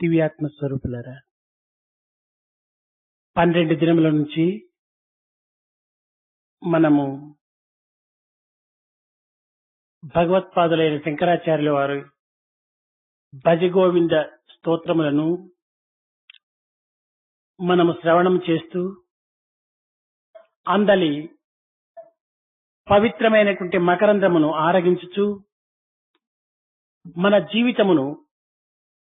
దివ్యాత్మ స్వరూపులారా, 12 దినముల నుంచి మనము భగవత్పాదులైన శంకరాచార్యుల వారి భజగోవింద స్తోత్రములను మనము శ్రవణం చేస్తూ అందలి పవిత్రమైనటువంటి మకరందమును ఆరగించుచు మన జీవితమును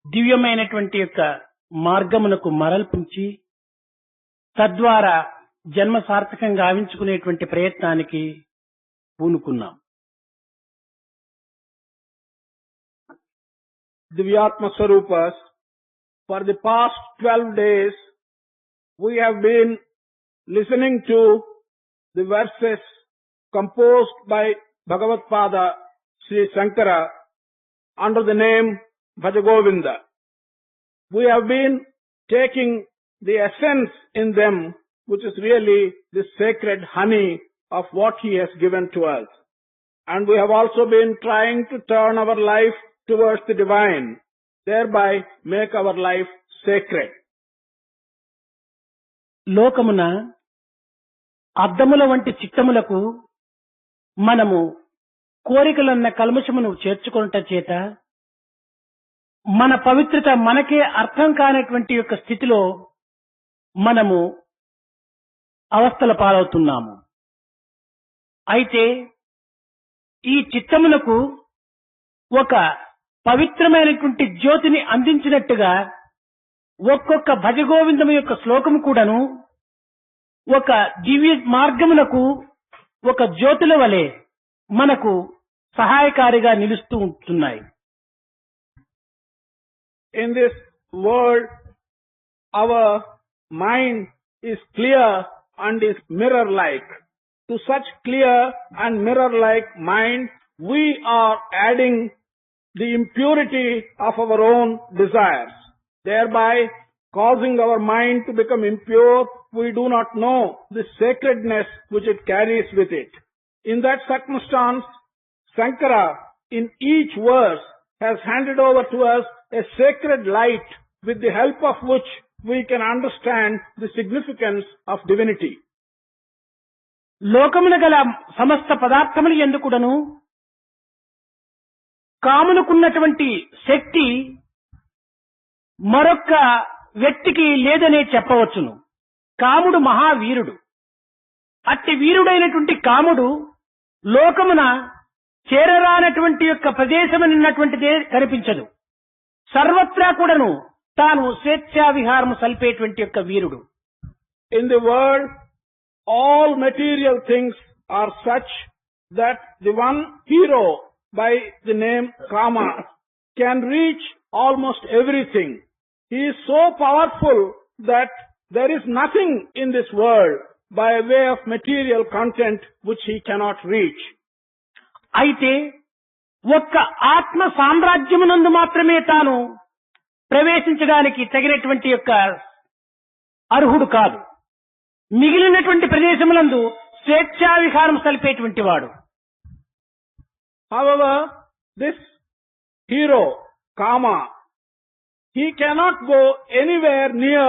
దివ్యమైనటువంటి యొక్క మార్గమునకు మరల్పించి తద్వారా జన్మ సార్థకంగా గావించుకునేటువంటి ప్రయత్నానికి పూనుకున్నాం. Divyatma Swarupas, for the past 12 days we have been listening to the verses composed by Bhagavad-pada Sri Shankara under the name Bhajagovinda. We have been taking the essence in them, which is really the sacred honey of what he has given to us. And we have also been trying to turn our life towards the divine, thereby make our life sacred. లోకమున అద్దముల వంటి చిత్తములకు మనము కోరికలన్న కల్మషమును చేర్చుకొనుట చేత మన పవిత్రత మనకే అర్థం కానటువంటి యొక్క స్థితిలో మనము అవస్థల పాలవుతున్నాము. అయితే ఈ చిత్తమునకు ఒక పవిత్రమైనటువంటి జ్యోతిని అందించినట్టుగా ఒక్కొక్క భజగోవిందము యొక్క శ్లోకము కూడాను ఒక దివ్య మార్గమునకు ఒక జ్యోతుల వలె మనకు సహాయకారిగా నిలుస్తూ ఉంటున్నాయి. In this world, our mind is clear and is mirror-like. To such clear and mirror-like mind, we are adding the impurity of our own desires, thereby causing our mind to become impure. We do not know the sacredness which it carries with it. In that circumstance, Shankara in each verse has handed over to us a sacred light with the help of which we can understand the significance of divinity. లోకమున గల సమస్త పదార్థములు ఎందుకుడను కామునుకున్నటువంటి శక్తి మరొక్క వ్యక్తికి లేదనే చెప్పవచ్చును. కాముడు మహావీరుడు. అట్టి వీరుడైనటువంటి కాముడు లోకమున చేరరానటువంటి యొక్క ప్రదేశమనిన్నటువంటిదే కనిపించదు. సర్వత్రా కూడాను తాను స్వేచ్ఛా విహారము సల్పేటువంటి యొక్క వీరుడు. In the world, all material things are such that the one hero by the name Kama can reach almost everything. He is so powerful that there is nothing in this world by way of material content which he cannot reach. అయితే ఒక్క ఆత్మ సామ్రాజ్యమునందు మాత్రమే తాను ప్రవేశించడానికి తగినటువంటి యొక్క అర్హుడు కాదు. మిగిలినటువంటి ప్రదేశములందు స్వేచ్ఛా విహారం సలిపేటువంటి వాడు. However, this hero, Kama, he cannot go anywhere near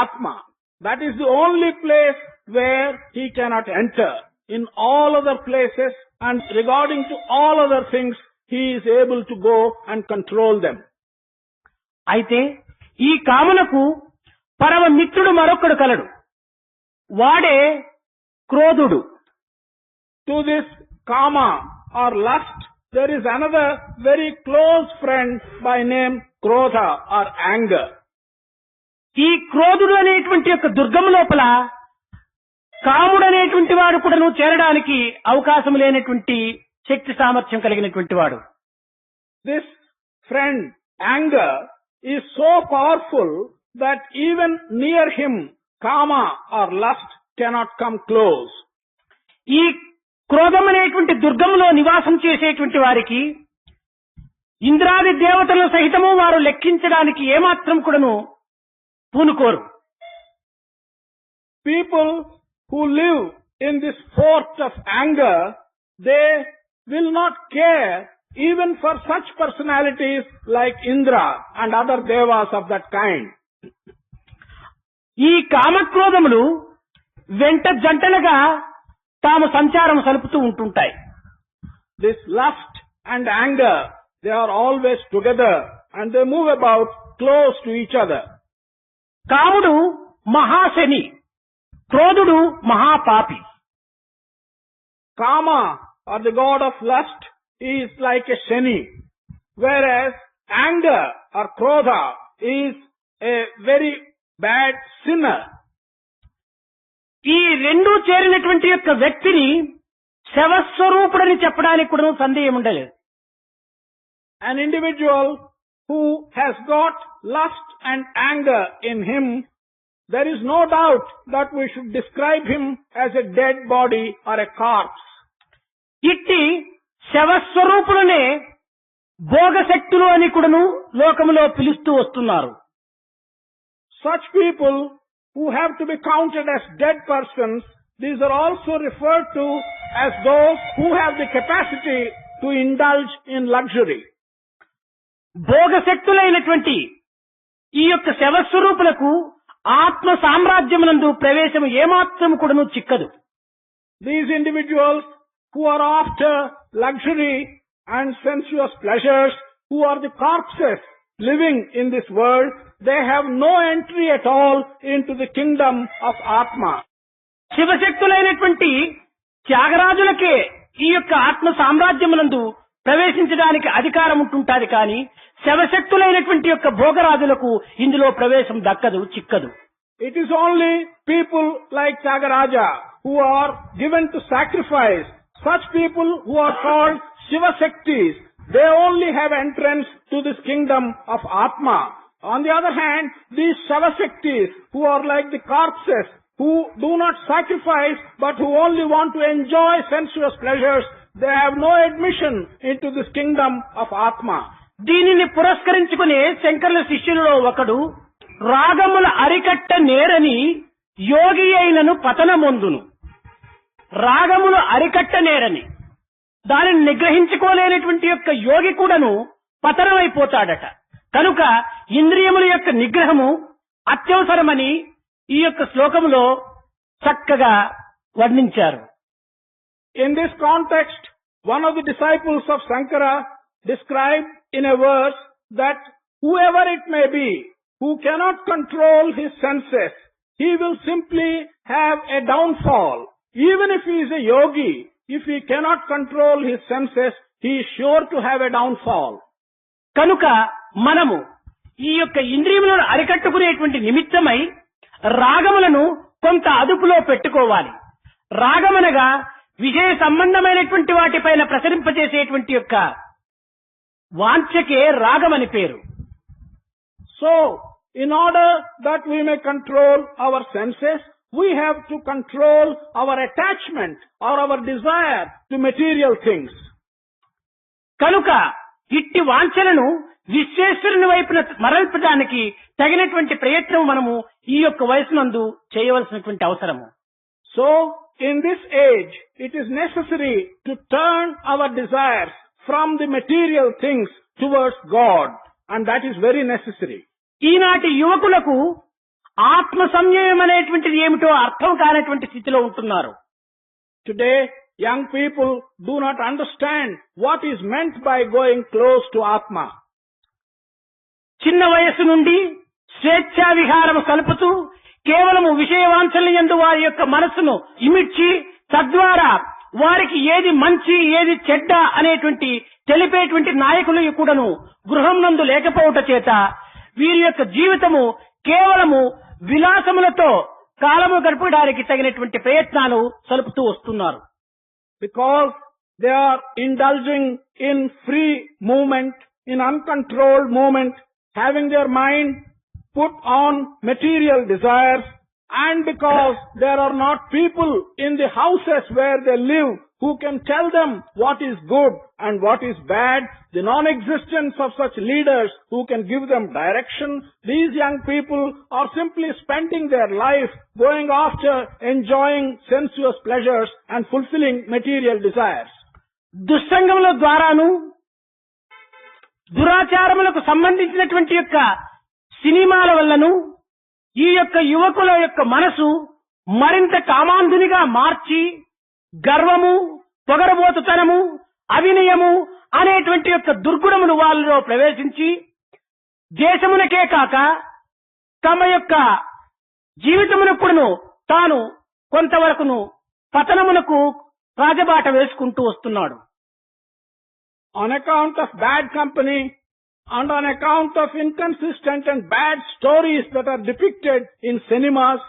Atma. That is the only place where he cannot enter. In all other places and regarding to all other things, he is able to go and control them. అయితే ఈ కామునకు పరమ మిత్రుడు మరొకడు కలడు. వాడే క్రోధుడు. To this Kama or lust, there is another very close friend by name Krodha or anger. ఈ క్రోధుడు అనేటువంటి యొక్క దుర్గము లోపల కాముడు అనేటువంటి వాడు కూడా చేరడానికి అవకాశం లేనటువంటి శక్తి సామర్థ్యం కలిగినటువంటి వాడు. This friend, anger, is so powerful that even near him, Kama or lust cannot come close. ఈ క్రోధం అనేటువంటి దుర్గములో నివాసం చేసేటువంటి వారికి ఇంద్రాది దేవతల సహితము వారు లెక్కించడానికి ఏమాత్రం కూడాను పూనుకోరు. People who live in this fort of anger, they will not care even for such personalities like Indra and other devas of that kind. ఈ కామక్రోధములు వెంట జంటలుగా తాము సంచారం సలుపుతూ ఉంటుంటాయి. This lust and anger, they are always together and they move about close to each other. కాముడు మహాశని, క్రోధుడు మహాపాపి. Kama, or the god of lust, is like a Shani, whereas anger or Krodha is a very bad sinner. ఈ రెండు చేరినటువంటి యొక్క వ్యక్తిని శవస్వరూపుడని చెప్పడానికి కూడా సందేహం ఉండలేదు. An individual who has got lust and anger in him, there is no doubt that we should describe him as a dead body or a corpse. ఇట్టి శవస్వరూపులనే భోగశక్తులు అని కూడాను లోకములో పిలుస్తూ వస్తున్నారు. Such people who have to be counted as dead persons, these are also referred to as those who have the capacity to indulge in luxury. భోగశక్తులైనటువంటి ఈ యొక్క శవస్వరూపులకు ఆత్మ సామ్రాజ్యమునందు ప్రవేశం ఏమాత్రం కూడాను చిక్కదు. These individuals who are after luxury and sensuous pleasures, who are the corpses living in this world, they have no entry at all into the kingdom of Atma. శివశక్తులైనటువంటి త్యాగరాజులకే ఈ యొక్క ఆత్మ సామ్రాజ్యమునందు ప్రవేశించడానికి అధికారం ఉంటుంటాది, కానీ శవశక్తులైనటువంటి యొక్క భోగరాజులకు ఇందులో ప్రవేశం దక్కదు, చిక్కదు. It is only people like Tyagaraja who are given to sacrifice. Such people who are called Shiva Shaktis, they only have entrance to this kingdom of Atma. On the other hand, these Shiva Shaktis who are like the corpses, who do not sacrifice but who only want to enjoy sensuous pleasures, they have no admission into this kingdom of Atma. దీనిని పురస్కరించుకునే శంకరుల శిష్యులలో ఒకడు, రాగముల అరికట్ట నేరని యోగి అయినను పతనమొందును. రాగములు అరికట్ట నేరని, దానిని నిగ్రహించుకోలేనటువంటి యొక్క యోగి కూడాను పతనమైపోతాడట. కనుక ఇంద్రియముల యొక్క నిగ్రహము అత్యవసరమని ఈ యొక్క శ్లోకములో చక్కగా వర్ణించారు. In this context, one of the disciples of Sankara described in a verse that whoever it may be who cannot control his senses, he will simply have a downfall. Even if he is a yogi, if he cannot control his senses, he is sure to have a downfall. కనుక మనము ఈ యొక్క ఇంద్రియములను అరికట్టుకునేటువంటి నిమిత్తమై రాగములను కొంత అదుపులో పెట్టుకోవాలి. రాగమనగా విషయ సంబంధమైనటువంటి వాటిపైన ప్రసరింపజేసేటువంటి యొక్క వాంఛకే రాగమని పేరు. So, in order that we may control our senses, we have to control our attachment or our desire to material things. కనుక ఇట్టి వాంఛలను విశ్వేశ్వరుని వైపున మరల్పడానికి తగినటువంటి ప్రయత్నం మనము ఈ యొక్క వయసునందు చేయవలసినటువంటి అవసరము. So, in this age, it is necessary to turn our desires from the material things towards God, and that is very necessary. ఈనాటి యువకులకు ఆత్మ సంయమం అనేటువంటిది ఏమిటో అర్థం కానటువంటి స్థితిలో ఉంటున్నారు. Today, young people do not understand what is meant by going close to Atma. చిన్న వయస్సు నుండి స్వేచ్ఛా విహారము కలుపుతూ కేవలము విషయవాంఛల యందు వారి యొక్క మనస్సును ఇమిడ్చి తద్వారా వారికి ఏది మంచి ఏది చెడ్డ అనేటువంటి తెలిపేటువంటి నాయకులు కూడాను గృహం నందు లేకపోవట చేత వీరి యొక్క జీవితము కేవలము విలాసములతో కాలము గడపడానికి తగినటువంటి ప్రయత్నాలు సలుపుతూ వస్తున్నారు. Because they are indulging in free movement, in uncontrolled movement, having their mind put on material desires, and because there are not people in the houses where they live who can tell them what is good and what is bad, the non-existence of such leaders who can give them direction, these young people are simply spending their life going after enjoying sensuous pleasures and fulfilling material desires. దుస్సంగముల ద్వారాను దురాచారములకు సంబంధించినటువంటి యొక్క సినిమాల వల్లను ఈ యొక్క యువకుల యొక్క మనసు మరింత కామాంధునిగా మార్చి గర్వము, పొగరబోతుతనము, అవినయము అనేటువంటి యొక్క దుర్గుణములు వాళ్ళలో ప్రవేశించి దేశమునకే కాక తమ యొక్క జీవితమునకును తాను కొంతవరకును పతనమునకు రాజబాట వేసుకుంటూ వస్తున్నాడు. On account of bad company and on account of inconsistent and bad stories that are depicted in cinemas,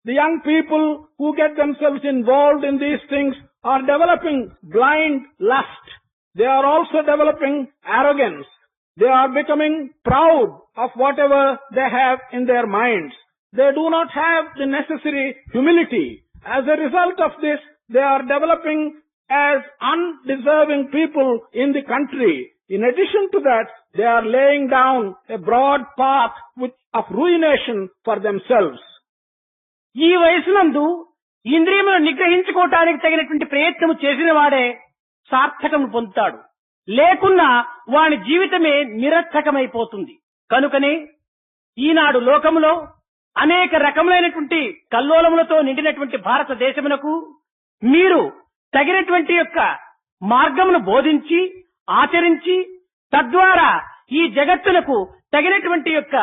the young people who get themselves involved in these things are developing blind lust. They are also developing arrogance. They are becoming proud of whatever they have in their minds. They do not have the necessary humility. As a result of this, they are developing as undeserving people in the country. In addition to that, they are laying down a broad path of ruination for themselves. ఈ వయసునందు ఇంద్రియములను నిగ్రహించుకోవటానికి తగినటువంటి ప్రయత్నం చేసిన వాడే సార్థకము పొందుతాడు. లేకున్నా వాని జీవితమే నిరర్థకమైపోతుంది. కనుకనే ఈనాడు లోకములో అనేక రకములైనటువంటి కల్లోలములతో నిండినటువంటి భారతదేశమునకు మీరు తగినటువంటి యొక్క మార్గమును బోధించి ఆచరించి తద్వారా ఈ జగత్తులకు తగినటువంటి యొక్క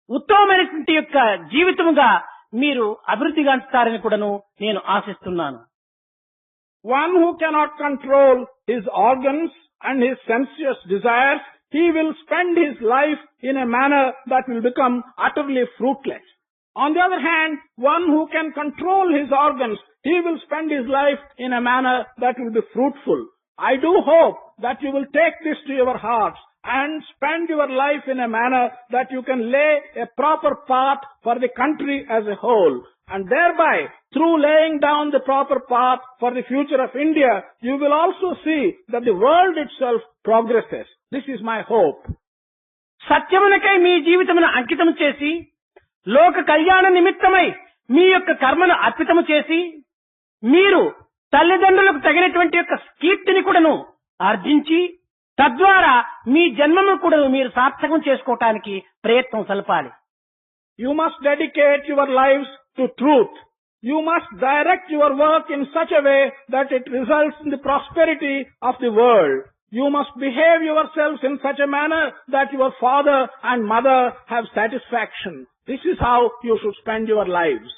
ఉత్తమమైనటువంటి యొక్క జీవితముగా మీరు అభివృద్ధి గాంచుతారని కూడాను నేను ఆశిస్తున్నాను. One who cannot control his organs and his sensuous desires, he will spend his life in a manner that will become utterly fruitless. On the other hand, one who can control his organs, he will spend his life in a manner that will be fruitful. I do hope that you will take this to your hearts and spend your life in a manner that you can lay a proper path for the country as a whole. And thereby, through laying down the proper path for the future of India, you will also see that the world itself progresses. This is my hope. సత్యమునకై మీ జీవితమును అంకితము చేసి లోక కళ్యాణ నిమిత్తమై మీ యొక్క కర్మను అర్పితము చేసి మీరు తల్లిదండ్రులకు తగినటువంటి యొక్క కీర్తిని కూడాను ఆర్జించి తద్వారా మీ జన్మను కూడా మీరు సార్థకం చేసుకోవటానికి ప్రయత్నం సలపాలి. You must dedicate your lives to truth. You must direct your work in such a way that it results in the prosperity of the world. You must behave yourselves in such a manner that your father and mother have satisfaction. This is how you should spend your lives.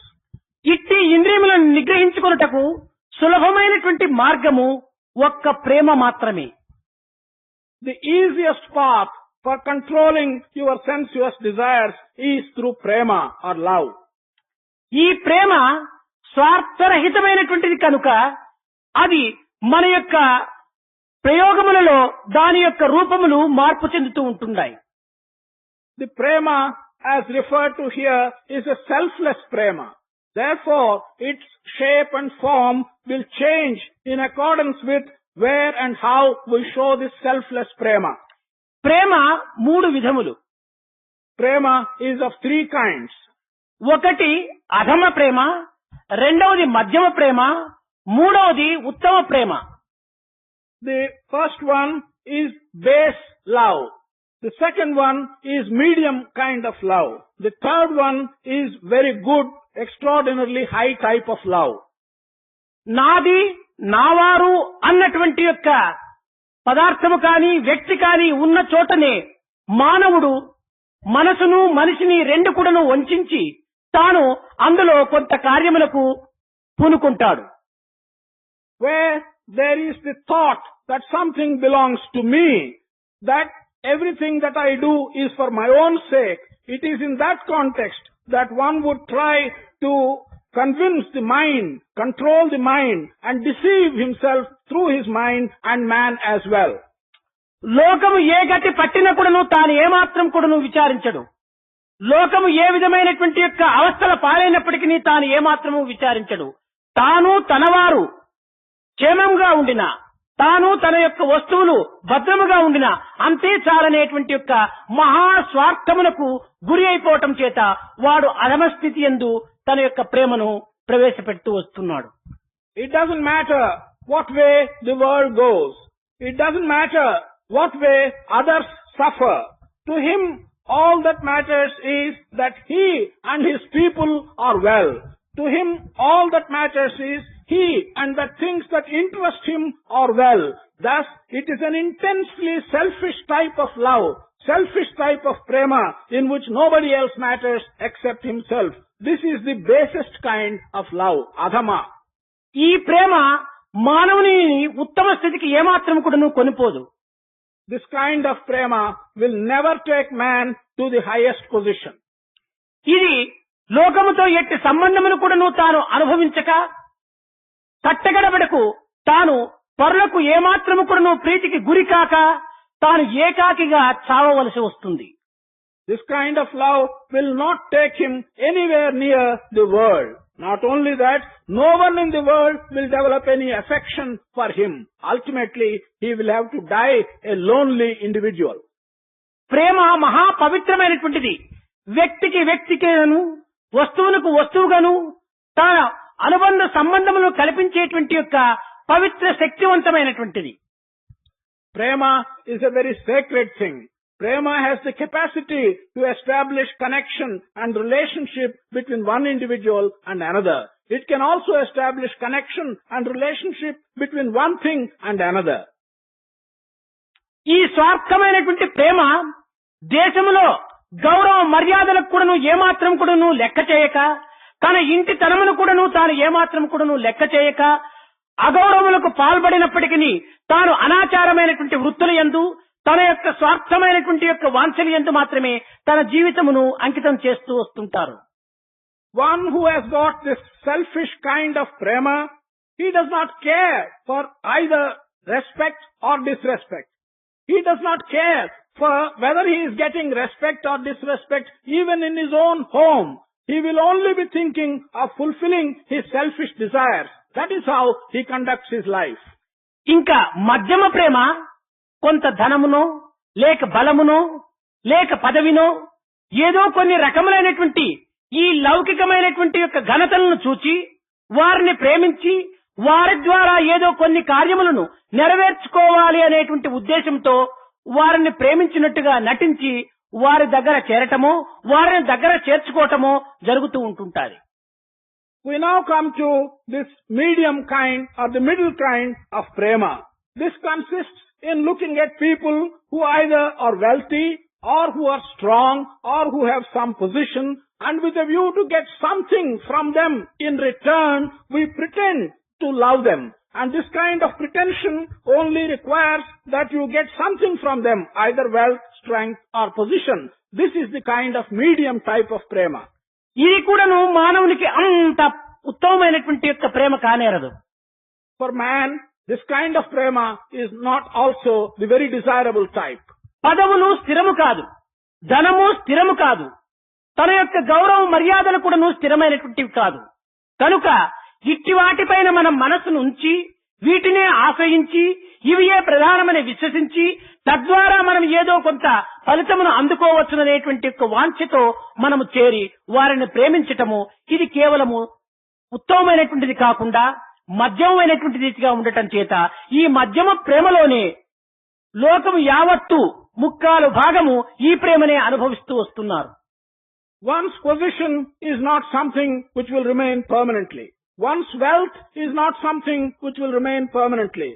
ఇట్టి ఇంద్రియములను నిగ్రహించుకొనుటకు సులభమైనటువంటి మార్గము ఒక్క ప్రేమ మాత్రమే. The easiest path for controlling your sensuous desires is through prema or love. ఈ ప్రేమ స్వార్థరహితమైనటువంటిది కనుక అది మన యొక్క ప్రయోగములలో దాని యొక్క రూపములు మార్పు చెందుతూ ఉంటున్నాయి. The prema as referred to here is a selfless prema. Therefore, its shape and form will change in accordance with where and how we show this selfless prema. ప్రేమ మూడు విధములు. Prema is of three kinds. ఒకటి అధమ ప్రేమ, రెండవది మధ్యమ ప్రేమ, మూడవది ఉత్తమ ప్రేమ. The first one is base love. The second one is medium kind of love. The third one is very good, extraordinarily high type of love. నాది నావారు అన్నటువంటి యొక్క పదార్థము కాని వ్యక్తి కాని ఉన్న చోటనే మానవుడు మనసును మనిషిని రెండు కూడాను వంచించి తాను అందులో కొంత కార్యములకు పూనుకుంటాడు. Where there is the thought that something belongs to me, that everything that I do is for my own sake, it is in that context that one would try to convince the mind, control the mind and deceive himself through his mind and man as well. లోకము ఏ గతి పట్టిన కూడాను తాను ఏమాత్రం కూడాను విచారించడు. లోకము ఏ విధమైనటువంటి యొక్క అవస్థల పాలైనప్పటికీ తాను ఏమాత్రము విచారించడు. తాను తనవారు క్షేమంగా ఉండినా, తాను తన యొక్క వస్తువులు భద్రముగా ఉండినా అంతే చాలనేటువంటి యొక్క మహా స్వార్థమునకు గురి అయిపోవటం చేత వాడు అధమస్థితి యందు తన యొక్క ప్రేమను ప్రవేశపెడుతూ వస్తున్నాడు. It doesn't matter what way the world goes. It doesn't matter what way others suffer. To him, all that matters is that he and his people are well. To him, all that matters is he and the things that interest him are well. Thus, it is an intensely selfish type of love, selfish type of prema, in which nobody else matters except himself. This is the basest kind of love, adhama. ఈ ప్రేమ మానవుని ఉత్తమ స్థితికి ఏమాత్రం కూడా కొనిపోదు. This kind of prema will never take man to the highest position. ఇది లోకముతో ఎట్టి సంబంధమును కూడా తాను అనుభవించక కట్టగడబడకు తాను పరులకు ఏమాత్రము కూడా ప్రీతికి గురికాక తాను ఏకాకిగా చావవలసి వస్తుంది. This kind of love will not take him anywhere near the world. Not only that, no one in the world will develop any affection for him. Ultimately, he will have to die a lonely individual. ప్రేమ మహా పవిత్రమైనటువంటిది. వ్యక్తికి వ్యక్తికేను, వస్తువులకు వస్తువుగాను తన అనుబంధ సంబంధములను కల్పించేటువంటి యొక్క పవిత్ర శక్తివంతమైనటువంటిది. Prema is a very sacred thing. Prema has the capacity to establish connection and relationship between one individual and another. It can also establish connection and relationship between one thing and another. ఈ స్వార్థమైనటువంటి ప్రేమ దేశములో గౌరవ మర్యాదలకు కూడాను ఏమాత్రం కూడాను లెక్క చేయక, తన ఇంటి తనమును కూడాను తాను ఏమాత్రం కూడాను లెక్క చేయక, అగౌరవములకు పాల్పడినప్పటికీ తాను అనాచారమైనటువంటి వృత్తుల యందు తన యొక్క స్వార్థమైనటువంటి యొక్క వాంఛల యందు మాత్రమే తన జీవితమును అంకితం చేస్తూ వస్తుంటారు. One who has got this selfish kind of prema, he does not care for either respect or disrespect. He does not care for whether he is getting respect or disrespect even in his own home. He will only be thinking of fulfilling his selfish desires. That is how he conducts his life. ఇంకా మధ్యమ ప్రేమ కొంత ధనమునో లేక బలమునో లేక పదవినో ఏదో కొన్ని రకములైనటువంటి ఈ లౌకికమైనటువంటి యొక్క ఘనతలను చూచి వారిని ప్రేమించి వారి ద్వారా ఏదో కొన్ని కార్యములను నెరవేర్చుకోవాలి అనేటువంటి ఉద్దేశంతో వారిని ప్రేమించినట్టుగా నటించి వారి దగ్గర చేరటమో వారిని దగ్గర చేర్చుకోవటమో జరుగుతూ ఉంటుంటారు. We now come to this medium kind or the middle kind of prema. This consists in looking at people who either are wealthy or who are strong or who have some position, and with a view to get something from them in return, we pretend to love them. And this kind of pretension only requires that you get something from them, either wealth, strength or position. This is the kind of medium type of prema. ఇది కూడాను మానవునికి అంత ఉత్తమమైనటువంటి యొక్క ప్రేమ కానేరదు. For man, this kind of prema is not also the very desirable type. పదవులు స్థిరము కాదు, ధనము స్థిరము కాదు, తన యొక్క గౌరవ మర్యాదలు కూడాను స్థిరమైనటువంటివి కాదు. కనుక ఇట్టి వాటిపైన మనం మనస్సును ఉంచి వీటినే ఆశ్రయించి ఇవియే ప్రధానమని విశ్వసించి తద్వారా మనం ఏదో కొంత ఫలితమును అందుకోవచ్చుననేటువంటి యొక్క వాంఛతో మనము చేరి వారిని ప్రేమించటము ఇది కేవలము ఉత్తమమైనటువంటిది కాకుండా మధ్యమైనటువంటి రీతిగా ఉండటం చేత ఈ మధ్యమ ప్రేమలోనే లోకము యావత్తు ముక్కాలు భాగము ఈ ప్రేమనే అనుభవిస్తూ వస్తున్నారు. One's position is not something which will remain permanently. One's wealth is not something which will remain permanently.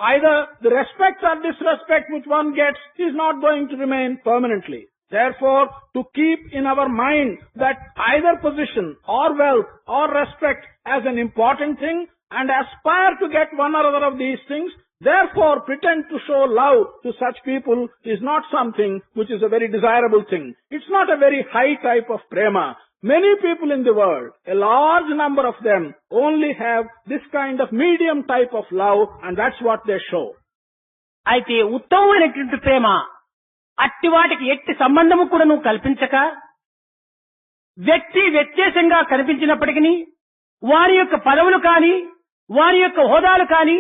Either the respect or disrespect which one gets is not going to remain permanently. Therefore, to keep in our mind that either position or wealth or respect as an important thing and aspire to get one or other of these things, therefore pretend to show love to such people is not something which is a very desirable thing. It's not a very high type of prema. Many people in the world, a large number of them, only have this kind of medium type of love, and that's what they show. అయితే ఉత్తమమైనటువంటి ప్రేమ అట్టి వాటికి ఎట్టి సంబంధము కూడా నువ్వు కల్పించక వ్యక్తి వ్యత్యాసంగా కనిపించినప్పటికీ వారి యొక్క పదవులు కానీ వారి యొక్క హోదాలు కానీ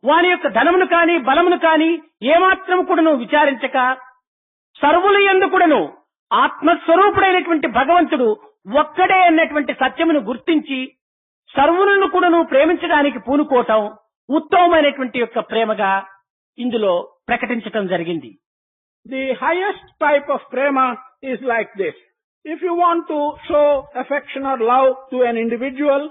వారి యొక్క ధనమును కానీ బలమును కానీ ఏమాత్రం కూడా నువ్వు విచారించక సర్వుల యందు కూడాను ఆత్మస్వరూపుడైనటువంటి భగవంతుడు ఒక్కడే అన్నటువంటి సత్యమును గుర్తించి సర్వులను కూడా నువ్వు ప్రేమించడానికి పూనుకోవటం ఉత్తమమైనటువంటి యొక్క ప్రేమగా ఇందులో ప్రకటించటం జరిగింది. The highest type of prema is like this. If you want to show affection or love to an individual,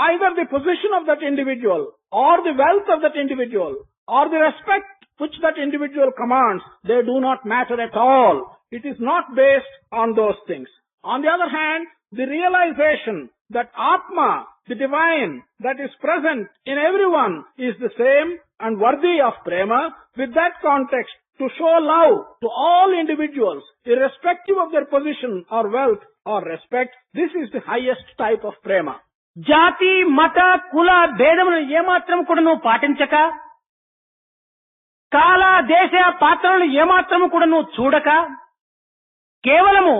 either the position of that individual or the wealth of that individual or the respect which that individual commands, they do not matter at all. It is not based on those things. On the other hand, the realization that Atma, the divine that is present in everyone, is the same and worthy of prema, with that context, to show love to all individuals, irrespective of their position or wealth or respect, this is the highest type of prema. జాతి మత కుల భేదములను ఏమాత్రం కూడా నువ్వు పాటించక, కాల దేశ పాత్రలను ఏమాత్రము కూడా నువ్వు చూడక, కేవలము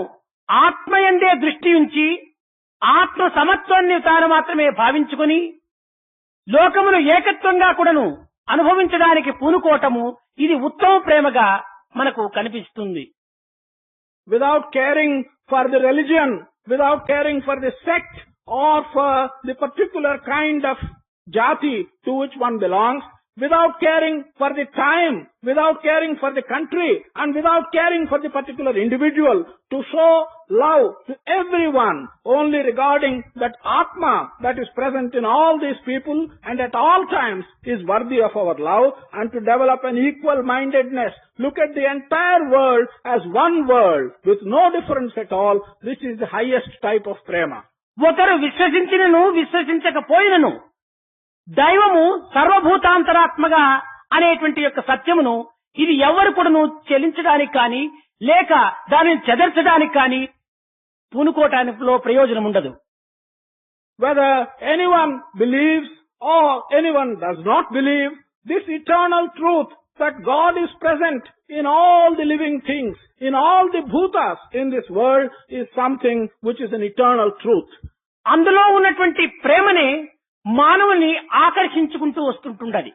ఆత్మయందే దృష్టి ఉంచి ఆత్మ సమత్వాన్ని తాను మాత్రమే భావించుకొని లోకమును ఏకత్వంగా కూడాను అనుభవించడానికి పూనుకోవటము, ఇది ఉత్తమ ప్రేమగా మనకు కనిపిస్తుంది. Without caring for the religion, without caring for the sect or for the particular kind of jati to which one belongs, without caring for the time, without caring for the country, and without caring for the particular individual, to show love to everyone, only regarding that Atma that is present in all these people and at all times is worthy of our love, and to develop an equal mindedness, look at the entire world as one world with no difference at all. This is the highest type of prema. ఒకరు విశ్వసించినను విశ్వసించకపోయినను దైవము సర్వభూతాంతరాత్మగా అనేటువంటి యొక్క సత్యమును ఇది ఎవరు కూడాను చెలించడానికి కానీ లేక దానిని చెదర్చడానికి కానీ పూనుకోవటానిలో ప్రయోజనం ఉండదు. Whether anyone believes or anyone does not believe, this eternal truth that God is present in all the living things, in all the bhutas in this world, is something which is an eternal truth. అందులో ఉన్నటువంటి ప్రేమనే మానవుని ఆకర్షించుకుంటూ వస్తుంటుండది.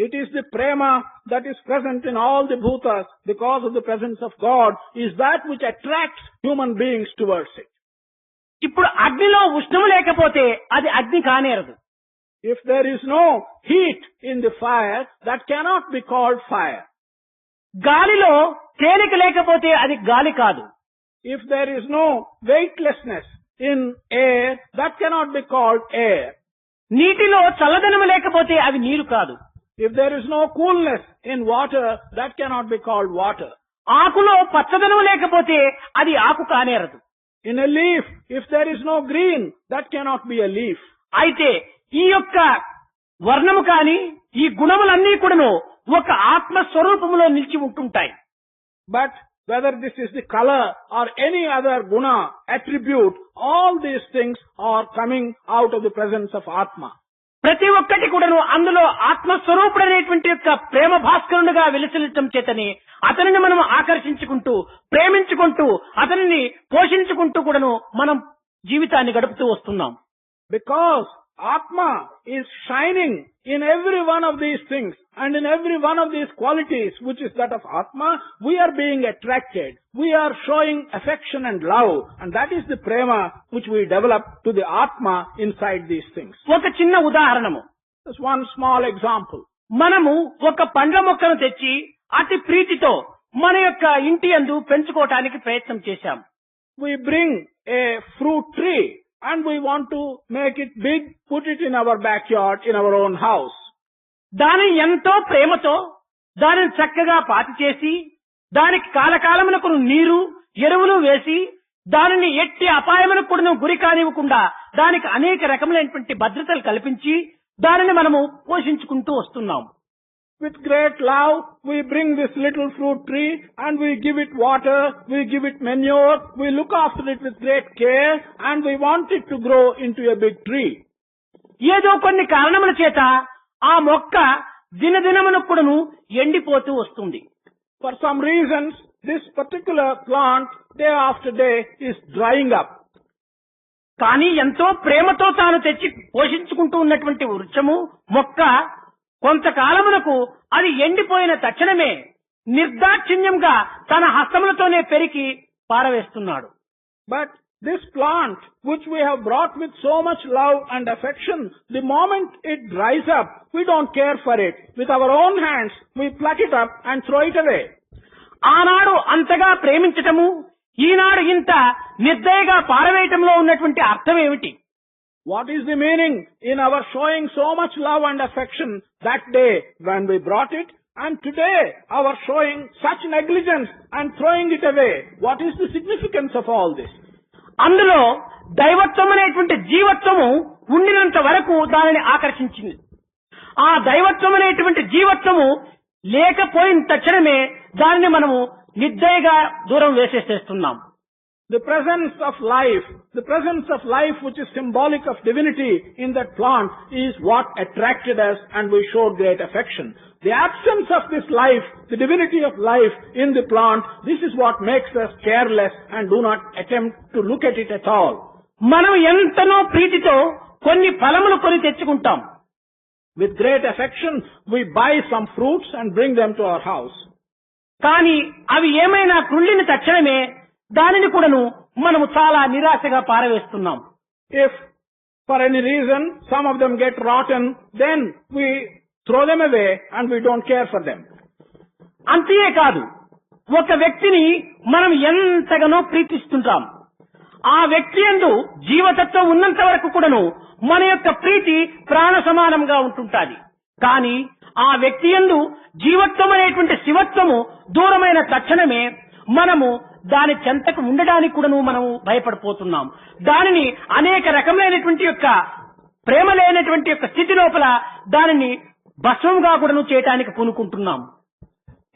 It is the prema that is present in all the bhutas because of the presence of God is that which attracts human beings towards it. ఇప్పుడు అగ్నిలో ఉష్ణము లేకపోతే అది అగ్ని కానేరదు. If there is no heat in the fire, that cannot be called fire. గాలిలో తేలిక లేకపోతే అది గాలి కాదు. If there is no weightlessness in air, that cannot be called air. నీటిలో చల్లదనము లేకపోతే అది నీరు కాదు. If there is no coolness in water, that cannot be called water. ఆకులో పచ్చదనము లేకపోతే అది ఆకు కానేరదు. In a leaf, if there is no green, that cannot be a leaf. అయితే ఈ యొక్క వర్ణము కాని ఈ గుణములన్నీ కూడాను ఒక ఆత్మ స్వరూపములో నిలిచి ఉంటుంటాయి. But whether this is the color or any other guna, attribute, all these things are coming out of the presence of Atma. ప్రతి ఒక్కటి కూడాను అందులో ఆత్మస్వరూపుడు అనేటువంటి యొక్క ప్రేమ భాస్కరునిగా వెలిసిల్లటం చేతని అతనిని మనం ఆకర్షించుకుంటూ ప్రేమించుకుంటూ అతనిని పోషించుకుంటూ కూడాను మనం జీవితాన్ని గడుపుతూ వస్తున్నాం. Because Atma is shining in every one of these things and in every one of these qualities which is that of Atma, we are being attracted. We are showing affection and love, and that is the prema which we develop to the Atma inside these things. ఒక చిన్న ఉదాహరణము. Just one small example. మనము ఒక పండ్ల మొక్కను తెచ్చి అతి ప్రీతితో మన యొక్క ఇంటి యందు పెంచుకోవటానికి ప్రయత్నం చేశాం. We bring a fruit tree and we want to make it big, put it in our backyard, in our own house. దానిని ఎంతో ప్రేమతో దానిని చక్కగా పాతి చేసి దానికి కాలకాలమునకు నీరు ఎరువులు వేసి దానిని ఎట్టి అపాయములకు కూడా గురి కానివ్వకుండా దానికి అనేక రకములైనటువంటి భద్రతలు కల్పించి దానిని మనము పోషించుకుంటూ వస్తున్నాం. With great love, we bring this little fruit tree and we give it water, we give it manure, we look after it with great care and we want it to grow into a big tree. ఏదో కొన్ని కారణముల చేత ఆ మొక్క దినదినమునకును ఎండిపోతూ వస్తుంది. For some reasons, this particular plant day after day is drying up. కానీ ఎంతో ప్రేమతో తాను తెచ్చి పోషించుకుంటూ ఉన్నటువంటి వృక్షము మొక్క కొంతకాలమునకు అది ఎండిపోయిన తక్షణమే నిర్దాక్షిణ్యంగా తన హస్తములతోనే పెరికి పారవేస్తున్నాడు. But This plant, which we have brought with so much love and affection, the moment it dries up, we don't care for it. With our own hands, we pluck it up and throw it away. ఆనాడు అంతగా ప్రేమించటము ఈనాడు ఇంత నిర్దయగా పారవేయటంలో ఉన్నటువంటి అర్థం ఏమిటి? What is the meaning in our showing so much love and affection that day when we brought it, and today our showing such negligence and throwing it away? What is the significance of all this? అందులో దైవత్వం అనేటువంటి జీవత్వము ఉండినంత వరకు దానిని ఆకర్షించింది. ఆ దైవత్వం అనేటువంటి జీవత్వము లేకపోయిన తక్షణమే దానిని మనము నిర్దయగా దూరం వేసేసేస్తున్నాం. The presence of life which is symbolic of divinity in that plant is what attracted us and we showed great affection. The absence of this life, the divinity of life in the plant, this is what makes us careless and do not attempt to look at it at all. మనం ఎంతనో ప్రీతితో కొన్ని ఫలములు కొని తెచ్చుకుంటాం. With great affection, we buy some fruits and bring them to our house. కానీ అవి ఏమైనా కుళ్ళిన తక్షణమే దానిని కూడాను మనము చాలా నిరాశగా పారవేస్తున్నాం. If for any reason some of them get rotten, then we throw them away and we don't care for them. అంతే కాదు, ఒక వ్యక్తిని మనం ఎంతగానో ప్రీతిస్తుంటాం. ఆ వ్యక్తి యందు జీవతత్వం ఉన్నంత వరకు కూడాను మన యొక్క ప్రీతి ప్రాణ సమానంగా ఉంటుంటాది. కానీ ఆ వ్యక్తి యందు జీవత్వం అనేటువంటి శివత్వము దూరమైన తక్షణమే మనము దాని చెంతకు ఉండడానికి కూడాను మనము భయపడిపోతున్నాం. దానిని అనేక రకమైనటువంటి యొక్క ప్రేమ లేనటువంటి యొక్క స్థితి లోపల దానిని భస్మంగా కూడాను చేయడానికి పూనుకుంటున్నాం.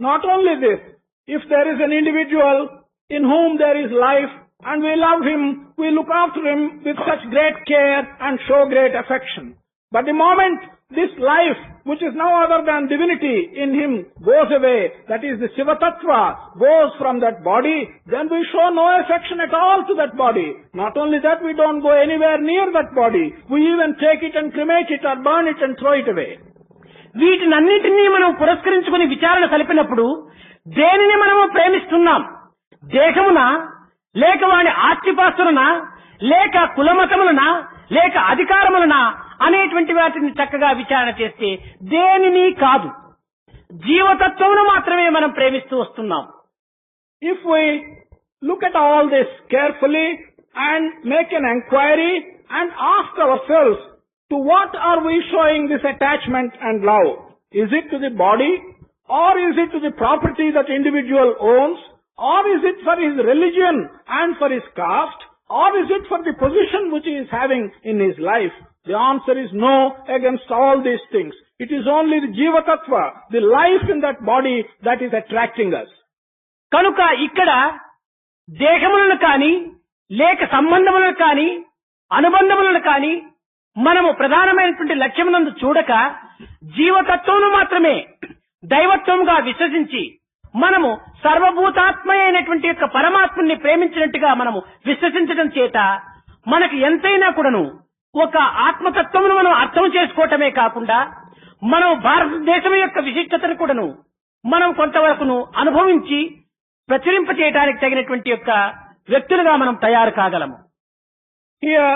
Not only this, if there is an individual in whom there is life and we love him, we look after him with such great care and show great affection. But the moment this life, which is no other than divinity in him, goes away, that is the Shiva Tattva, goes from that body, then we show no affection at all to that body. Not only that, we don't go anywhere near that body. We even take it and cremate it or burn it and throw it away. వీటినన్నిటినీ మనం పురస్కరించుకుని విచారణ కలిపినప్పుడు దేనిని మనము ప్రేమిస్తున్నాం? దేహమున, లేక వాని ఆస్తిపాస్తులనా, లేక కులమతములనా, లేక అధికారములనా అనేటువంటి వాటిని చక్కగా విచారణ చేస్తే దేనిని కాదు, జీవతత్వమును మాత్రమే మనం ప్రేమిస్తూ వస్తున్నాం. If we look at all this carefully and make an enquiry and ask ourselves, to what are we showing this attachment and love? Is it to the body, or is it to the property that individual owns, or is it for his religion and for his caste, or is it for the position which he is having in his life? The answer is no against all these things. It is only the Jiva Tattva, the life in that body, that is attracting us. కనుక ఇక్కడ దేహములను కానీ, లేక సంబంధములను కానీ, అనుబంధములను కానీ మనము ప్రధానమైనటువంటి లక్ష్యమునందు చూడక జీవతత్వమును మాత్రమే దైవత్వముగా విశ్వసించి మనము సర్వభూతాత్మ అయినటువంటి యొక్క పరమాత్మని ప్రేమించినట్టుగా మనము విశ్వసించడం చేత మనకు ఎంతైనా కూడాను ఒక ఆత్మతత్వమును మనం అర్థం చేసుకోవటమే కాకుండా మనం భారతదేశం యొక్క విశిష్టతను కూడాను మనం కొంతవరకును అనుభవించి ప్రచురింప చేయడానికి తగినటువంటి యొక్క వ్యక్తులుగా మనం తయారు కాగలము. Here,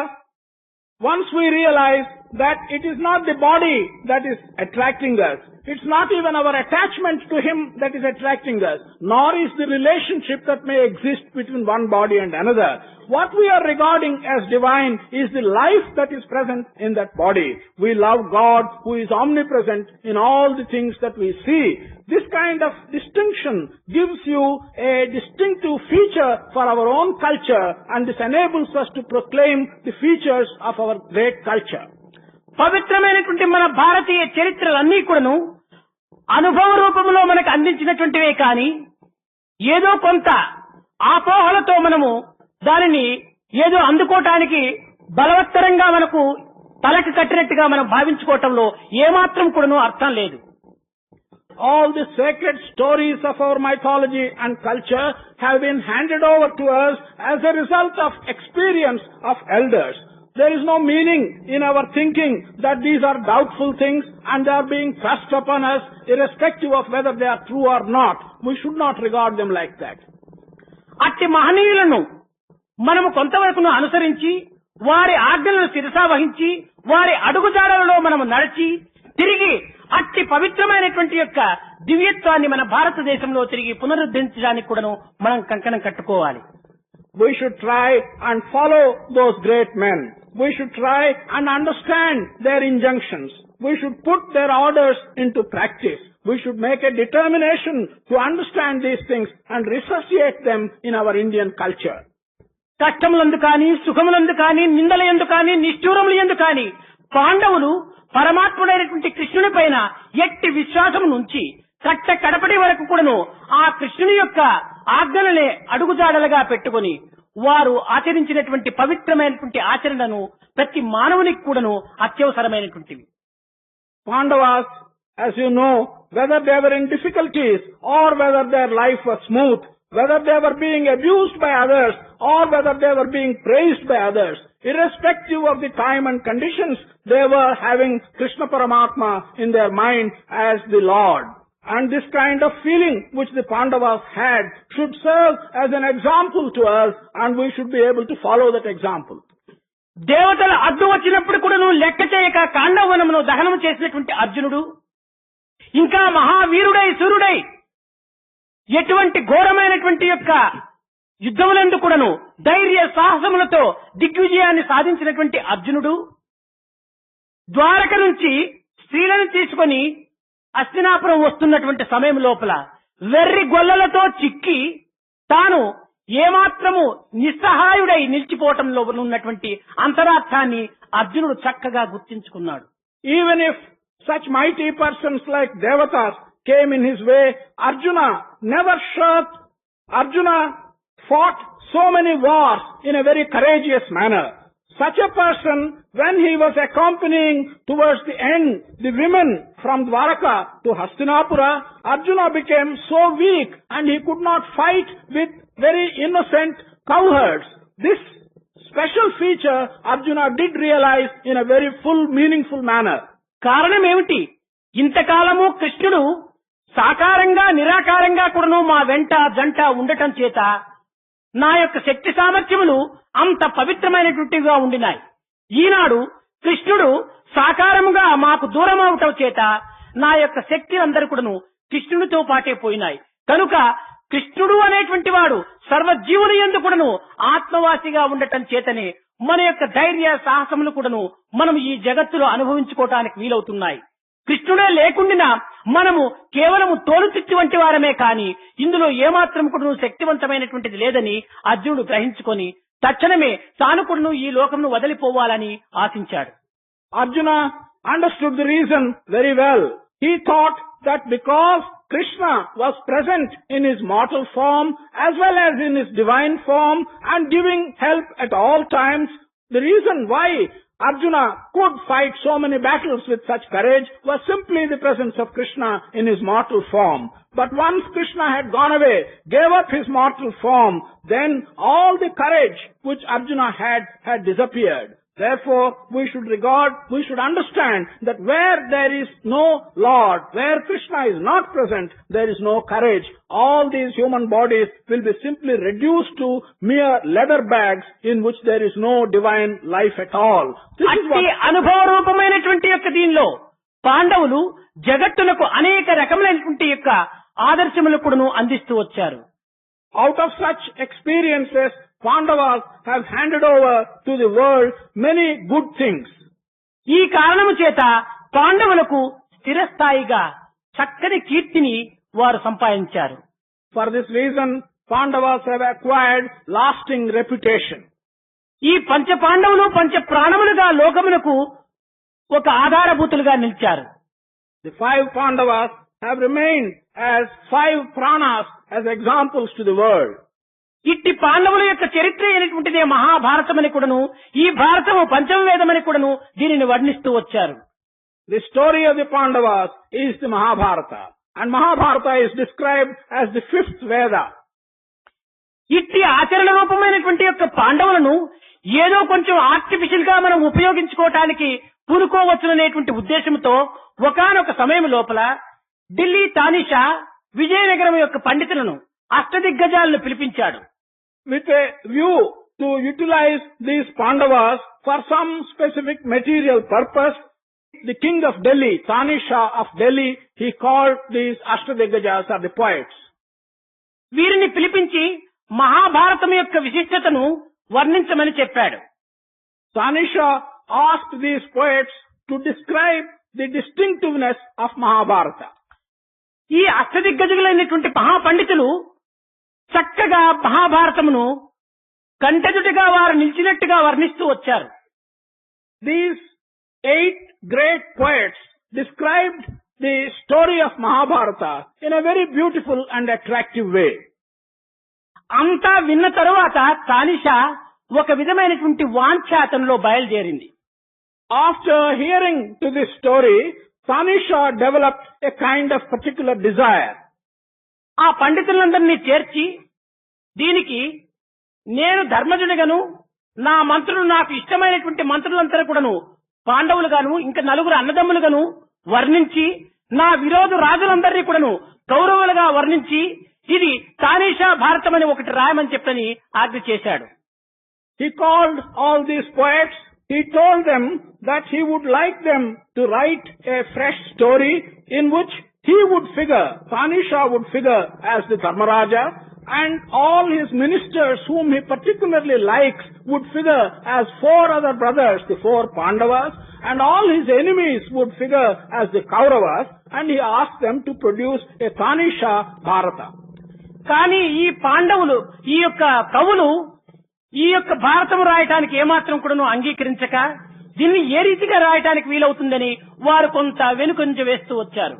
once we realize that it is not the body that is attracting us, it's not even our attachment to him that is attracting us, nor is the relationship that may exist between one body and another. What we are regarding as divine is the life that is present in that body. We love God who is omnipresent in all the things that we see. This kind of distinction gives you a distinctive feature for our own culture, and this enables us to proclaim the features of our great culture. పవిత్రమైనటువంటి మన భారతీయ చరిత్రలన్నీ కూడాను అనుభవ రూపంలో మనకు అందించినటువంటివే కానీ ఏదో కొంత ఆపోహలతో మనము దానిని ఏదో అందుకోవటానికి బలవత్తరంగా మనకు తలకు కట్టినట్టుగా మనం భావించుకోవటంలో ఏమాత్రం కూడాను అర్థం లేదు. All the sacred stories of our mythology and culture have been handed over to us as a result of experience of elders. There is no meaning in our thinking that these are doubtful things and they are being thrust upon us irrespective of whether they are true or not. We should not regard them like that. అట్టి మహనీయులను మనము కొంతవరకును అనుసరించి వారి ఆజ్ఞలను శిరసా వహించి వారి అడుగుజాడలలో మనము నడిచి తిరిగి అట్టి పవిత్రమైనటువంటి యొక్క దివ్యత్వాన్ని మన భారతదేశంలో తిరిగి పునరుద్ధరించడానికి కూడాను మనం కంకణం కట్టుకోవాలి. We should try and follow those great men. We should try and understand their injunctions. We should put their orders into practice. We should make a determination to understand these things and resuscitate them in our Indian culture. కష్టములందు కానీ సుఖములందు కానీ నిందల యందు కానీ నిష్ఠూరముల యందు కానీ పాండవులు పరమాత్ముడైనటువంటి కృష్ణుని పైన ఎట్టి విశ్వాసం నుంచి కట్ట కడపటి వరకు కూడాను ఆ కృష్ణుని యొక్క ఆజ్ఞలనే అడుగుజాడలుగా పెట్టుకొని వారు ఆచరించినటువంటి పవిత్రమైనటువంటి ఆచరణను ప్రతి మానవునికి కూడాను అత్యవసరమైనటువంటివి. Pandavas, as you know, whether they were in difficulties or whether their life was smooth, whether they were being abused by others or whether they were being praised by others, irrespective of the time and conditions, they were having Krishna Paramatma in their mind as the Lord. And this kind of feeling which the Pandavas had should serve as an example to us, and we should be able to follow that example. దేవతల అడ్డు వచ్చినప్పుడు కూడాను లెక్క చేయక కాండవనమును దహనం చేసినటువంటి అర్జునుడు ఇంకా మహావీరుడై సూర్యుడై ఎటువంటి ఘోరమైనటువంటి యొక్క యుద్ధములందు కూడాను ధైర్య సాహసములతో దిగ్విజయాన్ని సాధించినటువంటి అర్జునుడు ద్వారక నుంచి స్త్రీలను తీసుకొని హస్తినాపురం వస్తున్నటువంటి సమయం లోపల వెర్రి గొల్లలతో చిక్కి తాను ఏమాత్రము నిస్సహాయుడై నిలిచిపోవటంలో ఉన్నటువంటి అంతరార్థాన్ని అర్జునుడు చక్కగా గుర్తించుకున్నాడు. Even if such mighty persons like Devatas came in his way, Arjuna never shirked. Arjuna fought so many wars in a very courageous manner. Such a person, when he was accompanying towards the end the women from Dwaraka to Hastinapura, Arjuna became so weak and he could not fight with very innocent cowherds. This special feature Arjuna did realize in a very full, meaningful manner. కారణం ఏమిటి? ఇంతకాలము కృష్ణుడు సాకారంగా నిరాకారంగా కూడాను మా వెంట జంట ఉండటం చేత నా యొక్క శక్తి సామర్థ్యములు అంత పవిత్రమైనటువంటివిగా ఉండినాయి. ఈనాడు కృష్ణుడు సాకారముగా మాకు దూరం అవటం చేత నా యొక్క శక్తి అందరూ కూడాను కృష్ణుడితో పాటే పోయినాయి. కనుక కృష్ణుడు అనేటువంటి వాడు సర్వజీవుని యందు కూడాను ఆత్మవాసిగా ఉండటం చేతనే మన యొక్క ధైర్య సాహసములు కూడాను మనం ఈ జగత్తులో అనుభవించుకోవటానికి వీలవుతున్నాయి. కృష్ణుడే లేకుండా మనము కేవలము తోలుతిత్తి వంటి వారమే కాని ఇందులో ఏమాత్రం కూడా శక్తివంతమైనటువంటిది లేదని అర్జునుడు గ్రహించుకొని తక్షణమే తాను కూడా ఈ లోకమును వదిలిపోవాలని ఆశించాడు. Arjuna understood the reason very well. He thought that because Krishna was present in his mortal form as well as in his divine form and giving help at all times, the reason why Arjuna could fight so many battles with such courage was simply the presence of Krishna in his mortal form. But once Krishna had gone away, gave up his mortal form, then all the courage which Arjuna had disappeared. Therefore, we should understand that where there is no Lord, where Krishna is not present, there is no courage. All these human bodies will be simply reduced to mere leather bags in which there is no divine life at all. అట్టి అనుభవ రూపమైనటువంటి యొక్క దీనిలో పాండవులు జగత్తులకు అనేక రకములైనటువంటి యొక్క ఆదర్శములు కూడాను అందిస్తూ వచ్చారు. Out of such experiences, Pandavas have handed over to the world many good things. ఈ కారణము చేత పాండవులకు స్థిరస్థాయిగా చక్కని కీర్తిని వారు సంపాదించారు. For this reason, Pandavas have acquired lasting reputation. ఈ పంచ పాండవులు పంచ ప్రాణములుగా లోకములకు ఒక ఆధారభూతులుగా నిలిచారు. The 5 Pandavas have remained as 5 pranas as examples to the world. ఇట్టి పాండవుల యొక్క చరిత్ర అయినటువంటిదే మహాభారతమని కూడాను ఈ భారతము పంచమవేదమని కూడాను దీనిని వర్ణిస్తూ వచ్చారు. The story of the Pandavas is the Mahabharata, and Mahabharata is described as the 5th Veda. ఇట్టి ఆచరణ రూపమైనటువంటి యొక్క పాండవులను ఏదో కొంచెం ఆర్టిఫిషియల్ గా మనం ఉపయోగించుకోవటానికి పూనుకోవచ్చుననేటువంటి ఉద్దేశంతో ఒకానొక సమయం లోపల ఢిల్లీ తానిషా విజయనగరం యొక్క పండితులను అష్టదిగ్గజాలను పిలిపించాడు. With a view to utilize these Pandavas for some specific material purpose, the king of Delhi, Tanisha of Delhi, he called these Ashtadhiggajas or the poets. వీరిని పిలిపించి మహాభారతం యొక్క విశిష్టతను వర్ణించమని చెప్పాడు. Tanisha asked these poets to describe the distinctiveness of Mahabharata. ఈ అష్టదిగ్గజులైనటువంటి మహాపండితులు చక్కగా మహాభారతమును కంటెదుటిగా వారు నిలిచినట్టుగా వర్ణిస్తూ వచ్చారు. These 8 great poets described the story of Mahabharata in a very beautiful and attractive way. అంతా విన్న తరువాత తానిషా ఒక విధమైనటువంటి వాంఛ అతనిలో బయలుదేరింది. After hearing to this story, Tanisha developed a kind of particular desire. ఆ పండితులందరినీ చేర్చి దీనికి నేను ధర్మజునిగాను నా మంత్రులు నాకు ఇష్టమైనటువంటి మంత్రులందరూ కూడాను పాండవులుగాను ఇంకా నలుగురు అన్నదమ్ములుగాను వర్ణించి నా విరోధు రాజులందరినీ కూడాను కౌరవులుగా వర్ణించి ఇది తానీషా భారతం అని ఒకటి రాయమని చెప్పని ఆజ్ఞ చేశాడు. He called all these poets. He told them that he would like them to write a fresh story in which he would figure, Tanisha would figure as the Dharmaraja, and all his ministers whom he particularly likes would figure as 4 other brothers, the 4 Pandavas, and all his enemies would figure as the Kauravas, and he asked them to produce a Tanisha Bharata. కానీ ఈ పాండవులు ఈ యొక్క కవులు ఈ యొక్క భారతం రాయటానికి ఏమాత్రం కూడాను అంగీకరించక దీన్ని ఏ రీతిగా రాయటానికి వీలవుతుందని వారు కొంత వెనుకంజ వేస్తూ వచ్చారు.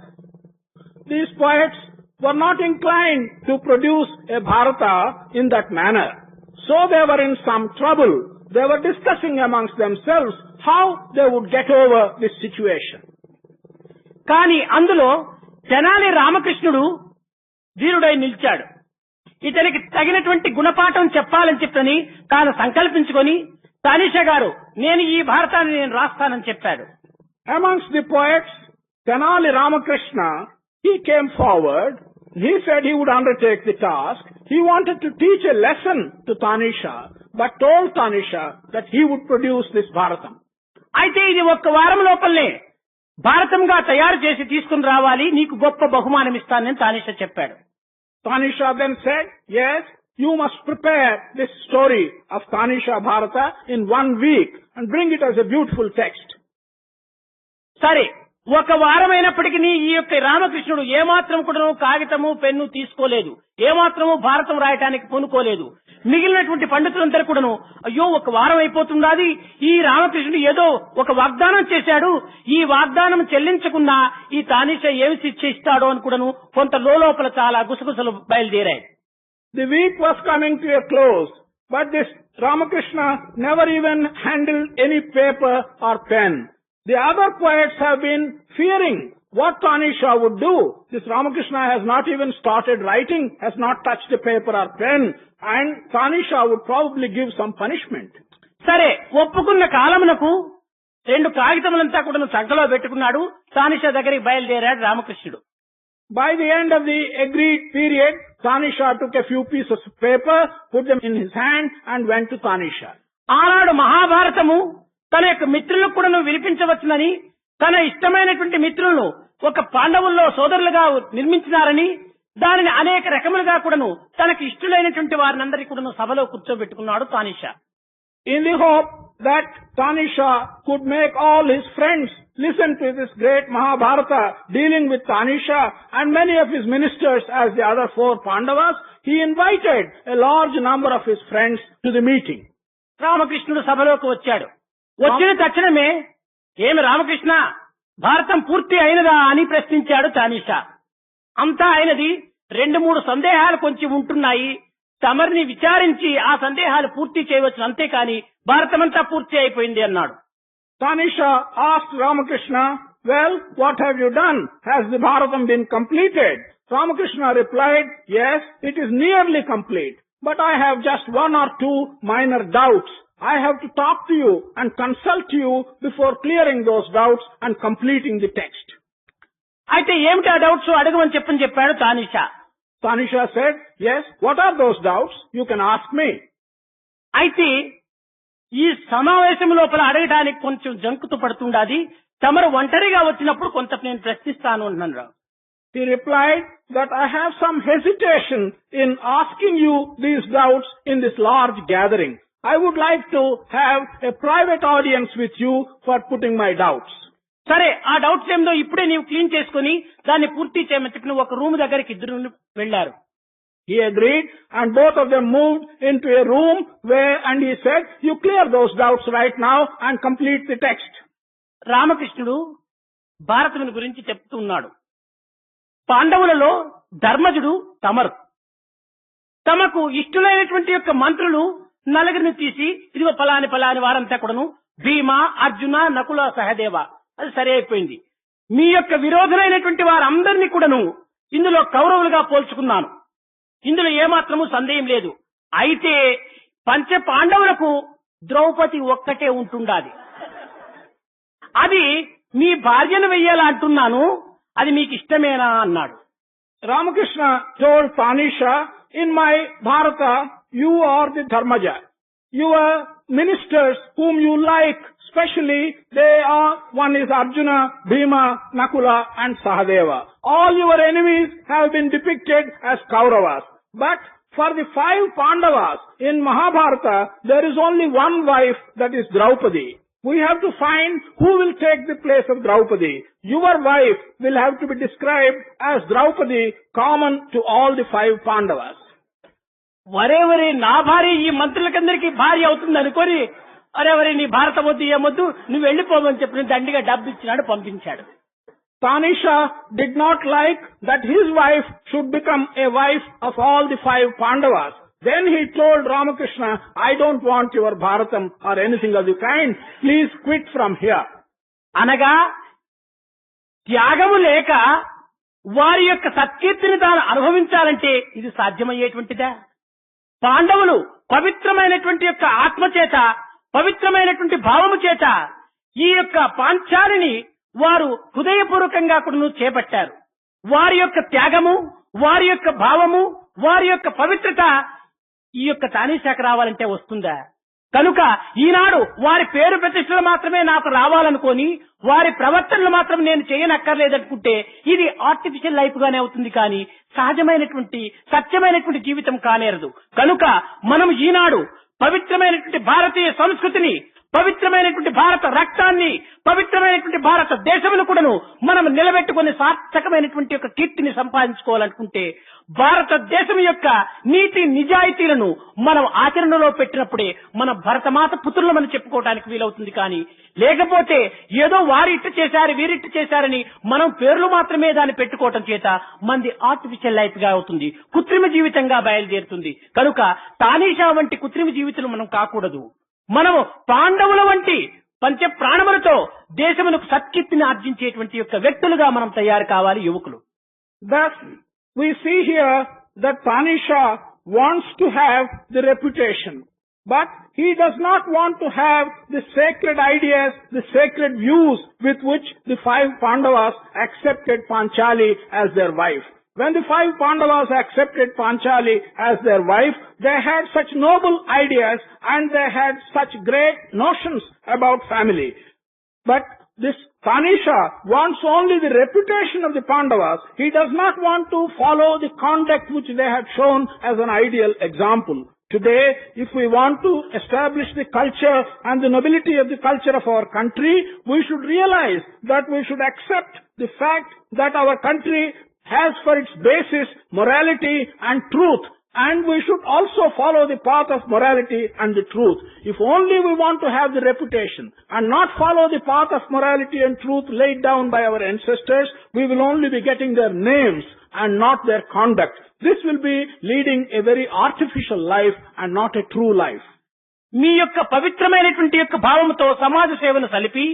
These poets were not inclined to produce a Bharata in that manner. So they were in some trouble. They were discussing amongst themselves how they would get over this situation. కానీ అందులో తెనాలి రామకృష్ణుడు ధీరుడై నిలిచాడు. ఇతనికి తగినటువంటి గుణపాఠం చెప్పాలని చెప్పని తాను సంకల్పించుకొని తానిషా గారు నేను ఈ భారతాన్ని నేను రాస్తానని చెప్పాడు. Amongst the poets, Tenali Ramakrishna, he came forward. He said he would undertake the task. He wanted to teach a lesson to Tanisha, but told Tanisha that he would produce this Bharatam. అయితే ఇది ఒక్క వారం లోపలనే భారతంగా తయారు చేసి తీసుకుని రావాలి, నీకు గొప్ప బహుమానం ఇస్తానని తానిషా చెప్పాడు. Tanisha then said, yes, you must prepare this story of Tanisha Bharata in 1 week and bring it as a beautiful text. సరే, ఒక వారమైనప్పటికీ ఈ యొక్క రామకృష్ణుడు ఏమాత్రం కూడా కాగితము పెన్ను తీసుకోలేదు, ఏమాత్రము భారతం రాయటానికి పూనుకోలేదు. మిగిలినటువంటి పండితులందరూ కూడాను అయ్యో ఒక వారం అయిపోతుండాది, ఈ రామకృష్ణుడు ఏదో ఒక వాగ్దానం చేశాడు, ఈ వాగ్దానం చెల్లించకుండా ఈ తానిషా ఏమి శిక్ష ఇస్తాడో అని కూడాను కొంత లోపల చాలా గుసగుసలు బయలుదేరాయి. The week was coming to a close, but this Ramakrishna never even handled any paper or pen. The other poets have been fearing what Tanisha would do. This Ramakrishna has not even started writing, has not touched a paper or pen, and Tanisha would probably give some punishment. సరే, ఒప్పుకున్న కాలమునకు 2 కాగితములంతా కూడా సంకలో పెట్టుకున్నాడు. తానిషా దగ్గరికి బయలుదేరాడు రామకృష్ణుడు. By the end of the agreed period, Tanisha took a few pieces of paper, put them in his hand, and went to Tanisha. ఆనాడు మహాభారతము తన యొక్క మిత్రులకు కూడా వినిపించవచ్చునని, తన ఇష్టమైనటువంటి మిత్రులను ఒక పాండవుల్లో సోదరులుగా నిర్మించినారని, దానిని అనేక రకములుగా కూడాను తనకి ఇష్టలైనటువంటి వారినందరికీ కూడాను సభలో కూర్చోబెట్టుకున్నాడు Tanisha. In the hope that Tanisha could make all his friends listen to this great Mahabharata dealing with Tanisha and many of his ministers as the other 4 Pandavas, he invited a large number of his friends to the meeting. రామకృష్ణుడు సభలోకి వచ్చాడు. వచ్చిన తక్షణమే ఏమి రామకృష్ణ భారతం పూర్తి అయినదా అని ప్రశ్నించాడు తానిషా. అంతా అయినది, 2-3 సందేహాలు కొంచెం ఉంటున్నాయి, తమరిని విచారించి ఆ సందేహాలు పూర్తి చేయవచ్చు, అంతేకాని భారతమంతా పూర్తి అయిపోయింది అన్నాడు. Tanisha asked Ramakrishna, well, what have you done? Has the Bharatam been completed? Ramakrishna replied, yes, it is nearly complete, but I have just 1 or 2 minor doubts. I have to talk to you and consult you before clearing those doubts and completing the text. అయితే ఏమిటి ఆ doubts అడగమని చెప్పాడు Tanisha. Tanisha said, yes, what are those doubts? You can ask me. అయితే ఈ సమావేశం లోపల అడగడానికి కొంచెం జంకుతూ పడుతుండాది. తమరు ఒంటరిగా వచ్చినప్పుడు కొంత నేను ప్రశ్నిస్తాను అన్నాను. He replied that I have some hesitation in asking you these doubts in this large gathering. I would like to have a private audience with you for putting my doubts. సరే, ఆ డౌట్స్ ఏమిటో ఇప్పుడే నీవు clean చేసుకుని దాన్ని పూర్తి చేయమని చెప్పి ఒక రూమ్ దగ్గరికి ఇద్దరు వెళ్లారు. He agreed and both of them moved into a room and he said, you clear those doubts right now and complete the text. రామకృష్ణుడు భారతుని గురించి చెప్తున్నాడు. పాండవులలో ధర్మజుడు తమరు. తమకు ఇష్టమైనటువంటి యొక్క మంత్రులు నలుగురిని తీసి ఇదిగో పలాని వారంతా కూడాను భీమ, అర్జున, నకుల, సహదేవ. అది సరే అయిపోయింది. మీ యొక్క విరోధులైనటువంటి వారందరినీ కూడాను ఇందులో కౌరవులుగా పోల్చుకున్నాను. ఇందులో ఏమాత్రము సందేహం లేదు. అయితే పంచ పాండవులకు ద్రౌపది ఒక్కటే ఉంటుండాది. అది మీ భార్యను వెయ్యాలా అంటున్నాను, అది మీకు ఇష్టమేనా అన్నాడు. Ramakrishna told Tanisha, in my Bharata, you are the Dharmaja. Your ministers whom you like, especially one is Arjuna, Bhima, Nakula and Sahadeva. All your enemies have been depicted as Kauravas. But for the 5 Pandavas in Mahabharata, there is only one wife, that is Draupadi. We have to find who will take the place of Draupadi. Your wife will have to be described as Draupadi, common to all the 5 Pandavas. వరే నా భార్య ఈ మంత్రులకందరికీ భార్య అవుతుంది అనుకొని అరే నీ భారత వద్దు ఏమొద్దు నువ్వు వెళ్ళిపోమని చెప్పిన దండిగా డబ్బు ఇచ్చినాడు, పంపించాడు. Tanisha did not like that his wife should become a wife of all the 5 Pandavas. Then he told Ramakrishna, I don't want your Bharatam or anything of the kind. Please quit from here. అనగా త్యాగము లేక వారి యొక్క సత్కీర్తిని తాను అనుభవించాలంటే ఇది సాధ్యమయ్యేటువంటిదా? పాండవులు పవిత్రమైనటువంటి యొక్క ఆత్మ చేత, పవిత్రమైనటువంటి భావము చేత ఈ యొక్క పాంచాలిని వారు హృదయపూర్వకంగా కూడా చేపట్టారు. వారి యొక్క త్యాగము, వారి యొక్క భావము, వారి యొక్క పవిత్రత ఈ యొక్క తానీశాకు రావాలంటే వస్తుందా? కనుక ఈనాడు వారి పేరు ప్రతిష్టలు మాత్రమే నాకు రావాలనుకొని వారి ప్రవర్తనలు మాత్రం నేను చేయనక్కర్లేదనుకుంటే ఇది ఆర్టిఫిషియల్ లైఫ్ గానే అవుతుంది, కానీ సహజమైనటువంటి సత్యమైనటువంటి జీవితం కానేరదు. కనుక మనం ఈనాడు పవిత్రమైనటువంటి భారతీయ సంస్కృతిని, పవిత్రమైనటువంటి భారత రక్తాన్ని, పవిత్రమైనటువంటి భారత దేశమును కూడాను మనం నిలబెట్టుకుని సార్థకమైనటువంటి యొక్క కీర్తిని సంపాదించుకోవాలనుకుంటే భారతదేశం యొక్క నీతి నిజాయితీలను మనం ఆచరణలో పెట్టినప్పుడే మన భరతమాత పుత్రులమని చెప్పుకోవడానికి వీలవుతుంది. కానీ లేకపోతే ఏదో వారిట్టు చేశారు వీరిట్టు చేశారని మనం పేర్లు మాత్రమే దాన్ని పెట్టుకోవటం చేత మంది ఆర్టిఫిషియల్ లైఫ్ గా అవుతుంది, కృత్రిమ జీవితంగా బయలుదేరుతుంది. కనుక తానీషా వంటి కృత్రిమ జీవితం మనం కాకూడదు. మనము పాండవుల వంటి పంచ ప్రాణములతో దేశమునకు సత్కీర్తిని ఆర్జించేటువంటి యొక్క వ్యక్తులుగా మనం తయారు కావాలి యువకులు. Thus, we see here that Tanisha wants to have the reputation, but he does not want to have the sacred ideas, the sacred views with which the 5 Pandavas accepted Panchali as their wife. When the 5 Pandavas accepted Panchali as their wife, they had such noble ideas and they had such great notions about family. But this Tanisha wants only the reputation of the Pandavas. He does not want to follow the conduct which they had shown as an ideal example. Today, if we want to establish the culture and the nobility of the culture of our country, we should realize that we should accept the fact that our country has for its basis morality and truth, and we should also follow the path of morality and the truth. If only we want to have the reputation and not follow the path of morality and truth laid down by our ancestors, we will only be getting their names and not their conduct. This will be leading a very artificial life and not a true life. మీ యొక్క పవిత్రమైనటువంటి యొక్క భావముతో సమాజ సేవను సలిపి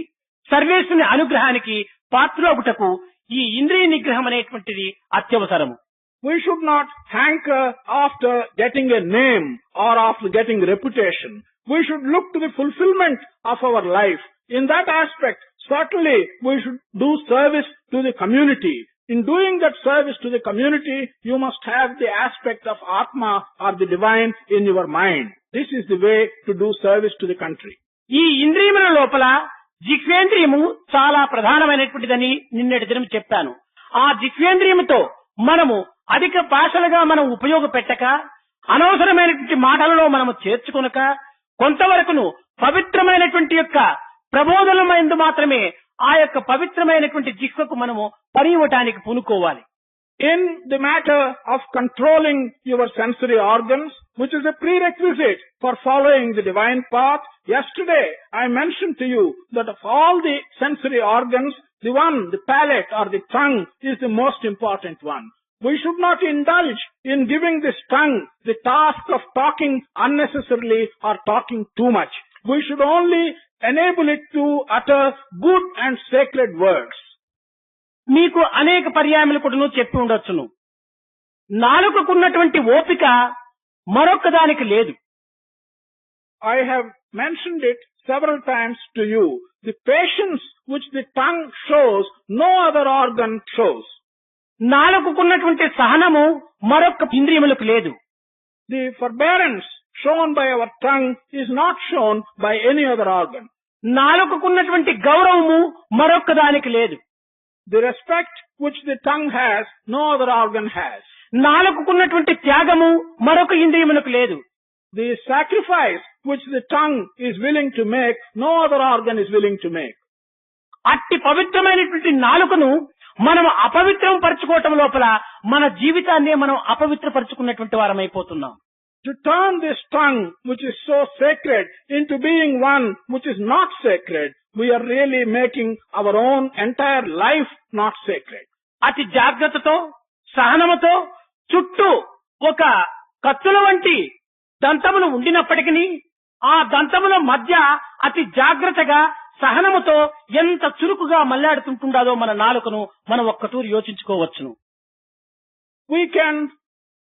సర్వేశ్వరుని అనుగ్రహానికి పాత్రులగుటకు ఈ ఇంద్రియ నిగ్రహం అనేటువంటిది అత్యవసరము. We should not hanker after getting a name or after getting reputation. We should look to the fulfillment of our life. In that aspect, certainly we should do service to the community. In doing that service to the community, you must have the aspect of Atma or the divine in your mind. this is the way to do service to the country. ఈ ఇంద్రియముల లోపల జిహ్వేంద్రియము చాలా ప్రధానమైనటువంటిదని నిన్నటి దినం చెప్పాను. ఆ జిహ్వేంద్రియముతో మనము అధిక భాషలుగా మనం ఉపయోగపెట్టక, అనవసరమైనటువంటి మాటలలో మనము చేర్చుకొనక, కొంతవరకును పవిత్రమైనటువంటి యొక్క ప్రబోధనమైందు మాత్రమే ఆ యొక్క పవిత్రమైనటువంటి జిహ్వకు మనము పని ఇవ్వటానికి పూనుకోవాలి. In the matter of controlling your sensory organs, which is a prerequisite for following the divine path, yesterday I mentioned to you that of all the sensory organs, the palate or the tongue is the most important one. We should not indulge in giving this tongue the task of talking unnecessarily or talking too much. We should only enable it to utter good and sacred words. మీకు అనేక పర్యాయములు కూడా చెప్పి ఉండొచ్చును. నాలుకకున్నటువంటి ఓపిక మరొక దానికి లేదు. I have mentioned it several times to you. The patience which the tongue shows, no other organ shows. నాలుకకున్నటువంటి సహనము మరొక ఇంద్రియములకు లేదు. The forbearance shown by our tongue is not shown by any other organ. నాలుకకున్నటువంటి గౌరవము మరొక దానికి లేదు. The respect which the tongue has, no other organ has. నాలుకకున్నటువంటి త్యాగము మరొక ఇంద్రియములకు లేదు. The sacrifice which the tongue is willing to make, no other organ is willing to make. అట్టి పవిత్రమైనటువంటి నాలుకను మనం అపవిత్రం పరచుకోవటం లోపల మన జీవితాన్ని మనం అపవిత్రపరచుకున్నటువంటి వారమైపోతున్నాం. To turn this tongue, which is so sacred, into being one which is not sacred, we are really making our own entire life not sacred. అతి జాగ్రత్తతో, సహనముతో చుట్టూ ఒక కత్తుల వంటి దంతములు ఉండినప్పటికీ ఆ దంతముల మధ్య అతి జాగ్రత్తగా సహనముతో ఎంత చురుకుగా మల్లాడుతుంటుండదో మన నాలుకను మనం ఒక్కటూరు యోచించుకోవచ్చును. We can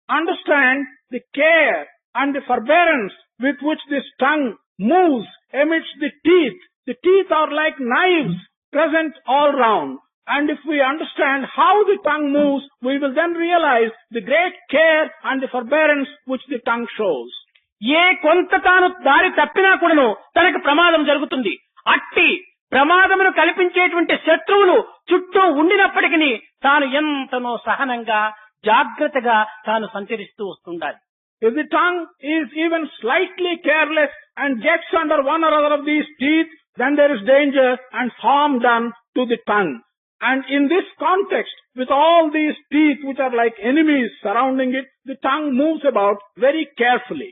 understand the care and the forbearance with which this tongue moves amidst the teeth. The teeth are like knives present all round. And if we understand how the tongue moves, we will then realize the great care and the forbearance which the tongue shows. ఏ కొంత తాను దారి తప్పినా కూడాను తనకు ప్రమాదం జరుగుతుంది. అట్టి ప్రమాదమును కల్పించేటువంటి శత్రువులు చుట్టూ ఉండినప్పటికీ తాను ఎంతనో సహనంగా జాగ్రత్తగా తాను సంచరిస్తూ వస్తుండాలి. If the tongue is even slightly careless and gets under one or other of these teeth, then there is danger and harm done to the tongue. And in this context, with all these teeth which are like enemies surrounding it, the tongue moves about very carefully.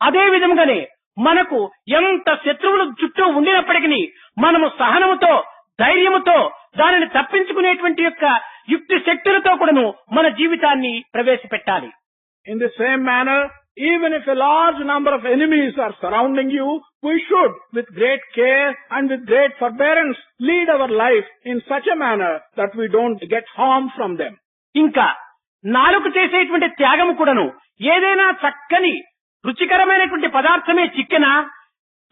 అదే విధంగానే మనకు ఎంత శత్రువులు చుట్టూ ఉండినప్పటికీ మనము సహనముతో, ధైర్యముతో దానిని తప్పించుకునేటువంటి యొక్క యుక్తి శక్తులతో కూడాను మన జీవితాన్ని ప్రవేశపెట్టాలి. In the same manner, even if a large number of enemies are surrounding you, we should, with great care and with great forbearance, lead our life in such a manner that we don't get harm from them. ఇంకా నాలుక చేసేటువంటి త్యాగము కూడాను ఏదైనా చక్కని రుచికరమైనటువంటి పదార్థమే చిక్కినా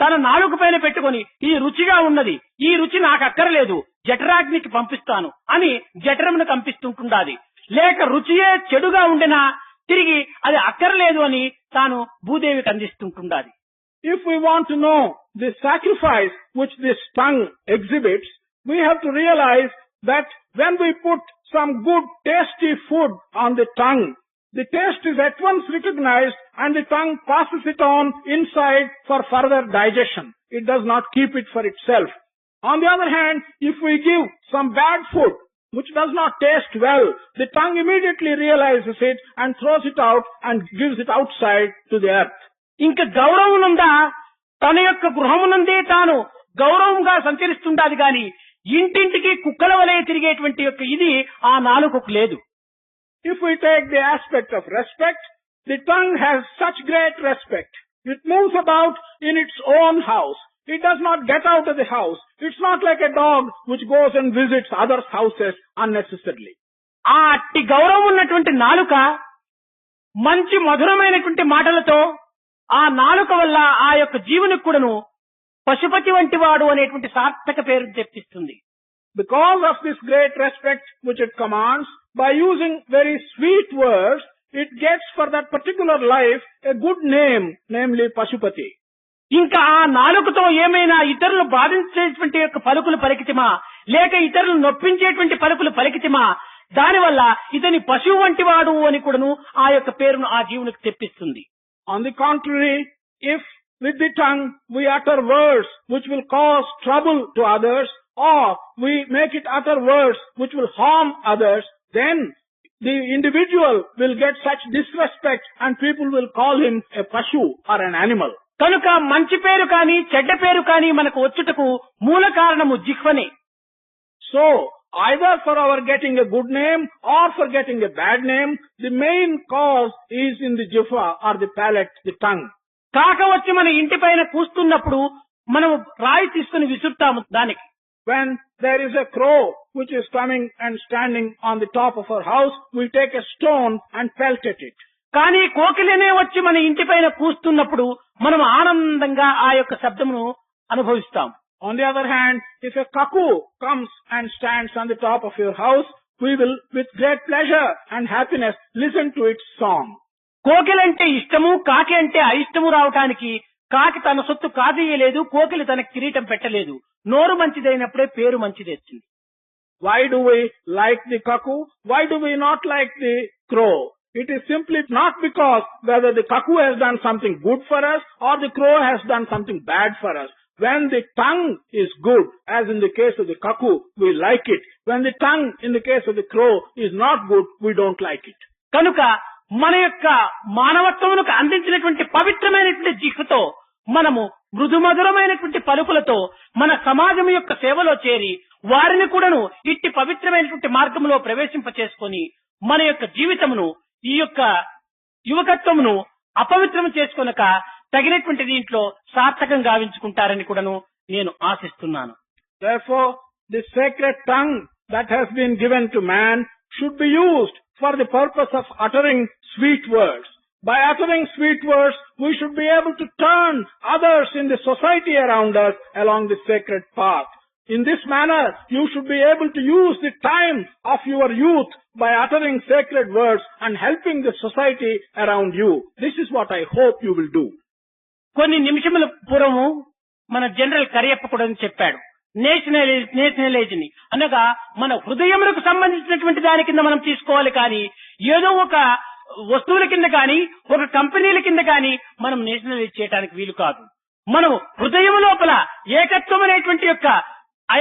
తన నాలుక పైన పెట్టుకొని ఈ రుచిగా ఉన్నది, ఈ రుచి నాకు అక్కర్లేదు, జఠరాగ్నికి పంపిస్తాను అని జఠరమును కంపిస్తుంటుండాలి. లేక రుచియే చెడుగా ఉండినా తిరిగి అది అక్కర్లేదు అని తాను భూదేవికి అందిస్తుంటుండాలి. If we want to know the sacrifice which this tongue exhibits, we have to realize that when we put some good tasty food on the tongue, the taste is at once recognized and the tongue passes it on inside for further digestion. It does not keep it for itself. On the other hand, if we give some bad food which does not taste well, the tongue immediately realizes it and throws it out and gives it outside to the earth. ఇంకా గౌరవమునందా తన యొక్క గృహమునందే తాను గౌరవంగా సంచరిస్తుండాలి గాని ఇంటింటికి కుక్కల వలె తిరిగేటువంటి యొక్క ఇది ఆ నాలుకకు లేదు. If we take the aspect of respect, the tongue has such great respect. It moves about in its own house. It does not get out of the house. It's not like a dog which goes and visits others' houses unnecessarily. ఆ అట్టి గౌరవం ఉన్నటువంటి నాలుక మంచి మధురమైనటువంటి మాటలతో ఆ నాలుక వల్ల ఆ యొక్క జీవునికి కూడాను పశుపతి వంటి వాడు అనేటువంటి సార్థక పేరు తెప్పిస్తుంది. Because of this great respect which it commands, by using very sweet words, it gets for that particular life a good name, namely Pashupati. ఇంకా ఆ నాలుకతో ఏమైనా ఇతరులు బాధించేటువంటి యొక్క పలుకులు పలికితిమా, లేక ఇతరులు నొప్పించేటువంటి పలుకులు పలికితిమా, దానివల్ల ఇతని పశువు వంటి వాడు అని కూడాను ఆ యొక్క పేరును ఆ జీవునికి తెప్పిస్తుంది. On the contrary, if with the tongue we utter words which will cause trouble to others, or we make it utter words which will harm others, then the individual will get such disrespect and people will call him a pashu or an animal. కనుక మంచి పేరు కానీ చెడ్డ పేరు కానీ మనకు వచ్చుటకు మూల కారణము జిహ్వనే. So, either for our getting a good name or for getting a bad name, the main cause is in the jihva or the palate, the tongue. కాక వచ్చి మన ఇంటి పైన కూస్తున్నప్పుడు మనం రాయి తీసుకుని విసురుతాము దానికి. When there is a crow which is coming and standing on the top of our house, we take a stone and pelt at it. కానీ కోకిలనే వచ్చి మన ఇంటి పైన కూస్తున్నప్పుడు మనం ఆనందంగా ఆ యొక్క శబ్దమును అనుభవిస్తాం. On the other hand, if a cuckoo comes and stands on the top of your house, we will with great pleasure and happiness listen to its song. కోకిలంటే ఇష్టము, కాకి అంటే అయిష్టము రావటానికి కాకి తన సొత్తు కాజేయలేదు, కోకిలి తన కిరీటం పెట్టలేదు. నోరు మంచిదైనప్పుడే పేరు మంచిదెచ్చింది. Why do we like the cuckoo? Why do we not like the crow? It is simply not because whether the cuckoo has done something good for us or the crow has done something bad for us. When the tongue is good, as in the case of the cuckoo, we like it. When the tongue, in the case of the crow, is not good, we don't like it. కనుక మన యొక్క మానవత్వమునకు అందించినటువంటి పవిత్రమైనటువంటి జిహ్వతో మనము మృదుమధురమైనటువంటి పలుకులతో మన సమాజం యొక్క సేవలో చేరి వారిని కూడాను ఇట్టి పవిత్రమైనటువంటి మార్గంలో ప్రవేశింపచేసుకొని మన యొక్క జీవితమును ఈ యొక్క యువకత్వమును అపవిత్రం చేసుకొనక తగినటువంటి దీంట్లో సార్థకం గావించుకుంటారని కూడాను నేను ఆశిస్తున్నాను. Therefore, the sacred tongue that has been given to man should be used for the purpose of uttering sweet words. By uttering sweet words, we should be able to turn others in the society around us along the sacred path. In this manner, you should be able to use the time of your youth by uttering sacred words and helping the society around you. This is what I hope you will do. కొన్ని నిమిషముల పూర్వము మన general Cariappa కూడా చెప్పాడు, nationalise ని అనగా మన హృదయములకు సంబంధించినటువంటి దాని కింద మనం తీసుకోవాలి, కానీ ఏదో ఒక వస్తువుల కింద కానీ ఒక కంపెనీల కింద కానీ మనం నేషనలైజ్ చేయడానికి వీలు కాదు. మనం హృదయం లోపల ఏకత్వం అనేటువంటి యొక్క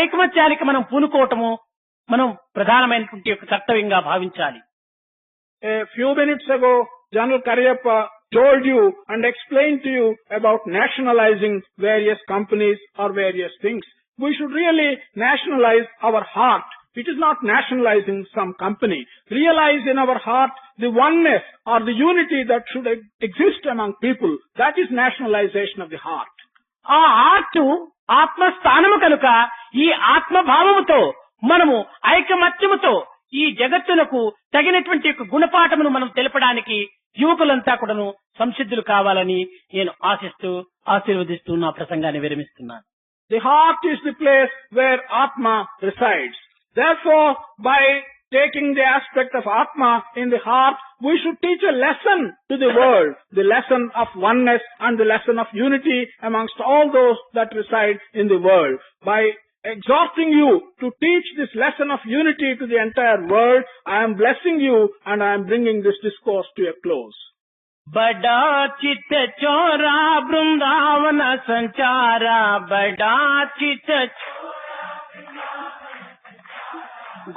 ఐకమత్యానికి మనం పూనుకోవటము మనం ప్రధానమైనటువంటి యొక్క కర్తవ్యంగా భావించాలి. A few minutes ago, General Kariyappa told you and explained to you about nationalizing various companies or various things. We should really nationalize our heart. It is not nationalizing some company. Realize in our heart the oneness or the unity that should exist among people. That is nationalization of the heart. ఆ heart ఆత్మస్థానము కనుక ఈ ఆత్మభావముతో మనము ఐకమత్యముతో ఈ జగత్తునకు తగినటువంటి యొక్క గుణపాఠమును మనం తెలపడానికి యువకులంతా కూడాను సంసిద్ధులు కావాలని నేను ఆశీర్వదిస్తూ నా ప్రసంగాన్ని విరమిస్తున్నాను. The heart is the place where Atma resides. Therefore, by taking the aspect of Atma in the heart, we should teach a lesson to the world, the lesson of oneness and the lesson of unity amongst all those that reside in the world. By exhorting you to teach this lesson of unity to the entire world, I am blessing you and I am bringing this discourse to a close. बड़ा चित चोरा वृंदावन संचारा, बड़ा चित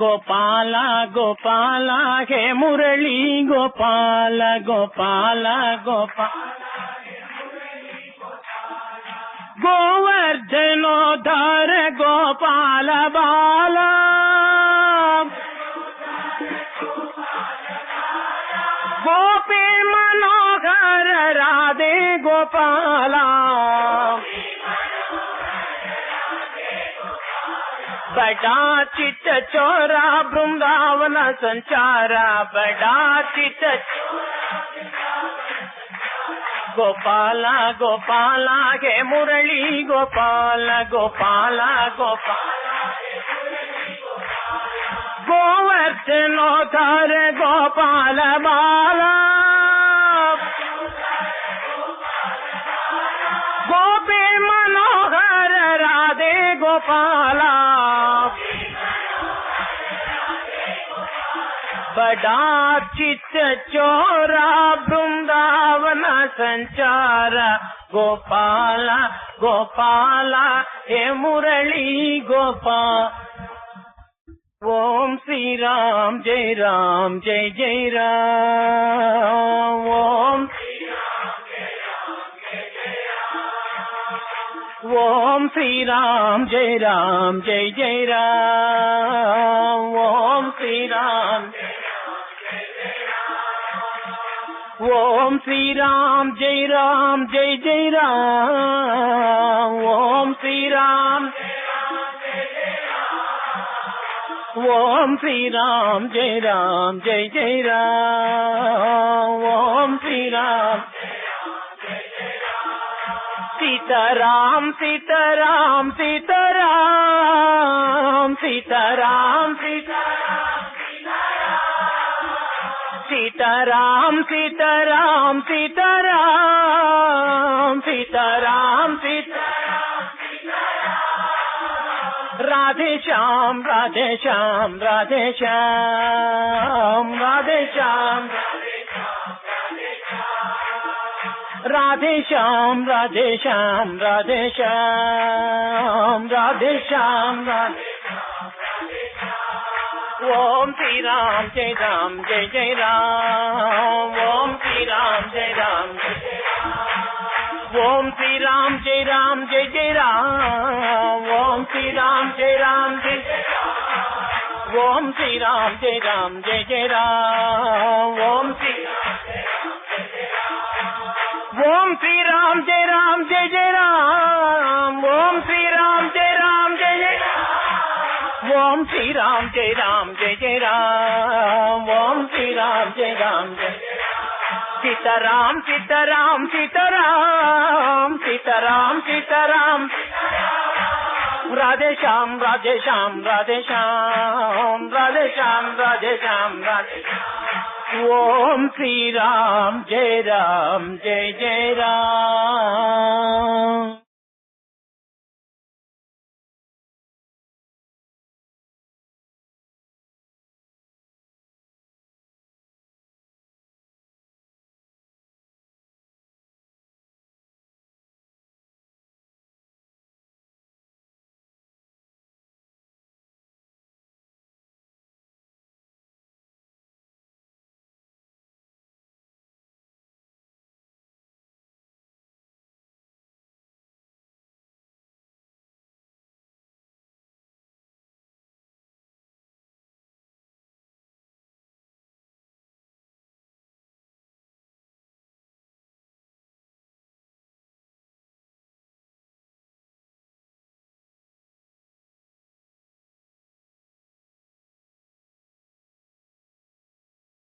गोपाला गोपाला हे मुरली गोपाल गोपाला गोपाल गोवर्धनोधर गोपाल बाला गोपी मनोहर राधे गोपाला बड़ा चित चोरा वृंदावन संचारा, बड़ा चित गोपाला गोपाला के मुरली गोपाल गोपाला गोपाल गोवर्धनोद्धार गोपाल बाला गोपी मनोहर राधे गोपाला बड़ा चित्त चोरा वृंदावन संचार गोपाल गोपाल हे मुरली गोपाल ओम श्री राम जय जय राम ओम श्री राम जय जय राम ओम श्री राम जय जय राम ओम श्री राम जय जय राम ओम श्री राम सीताराम सीताराम सीताराम सीताराम सीताराम सीताराम सीताराम सीताराम राधे श्याम राधे श्याम राधे श्याम राधे श्याम राधे श्याम राधे श्याम राधे श्याम राधे श्याम ओम श्री राम जय जय राम ओम श्री राम जय ओम श्री राम जय जय राम ओम श्री राम जय ओम श्री राम जय जय राम ओम श्री राम जय जय राम ओम श्री राम जय जय ओम श्री राम जय जय राम ओम श्री राम जय सीताराम सीताराम सीताराम सीताराम सीताराम राधे श्याम राधे श्याम राधे श्याम राधे श्याम राधे श्याम ओम श्री राम जय जय राम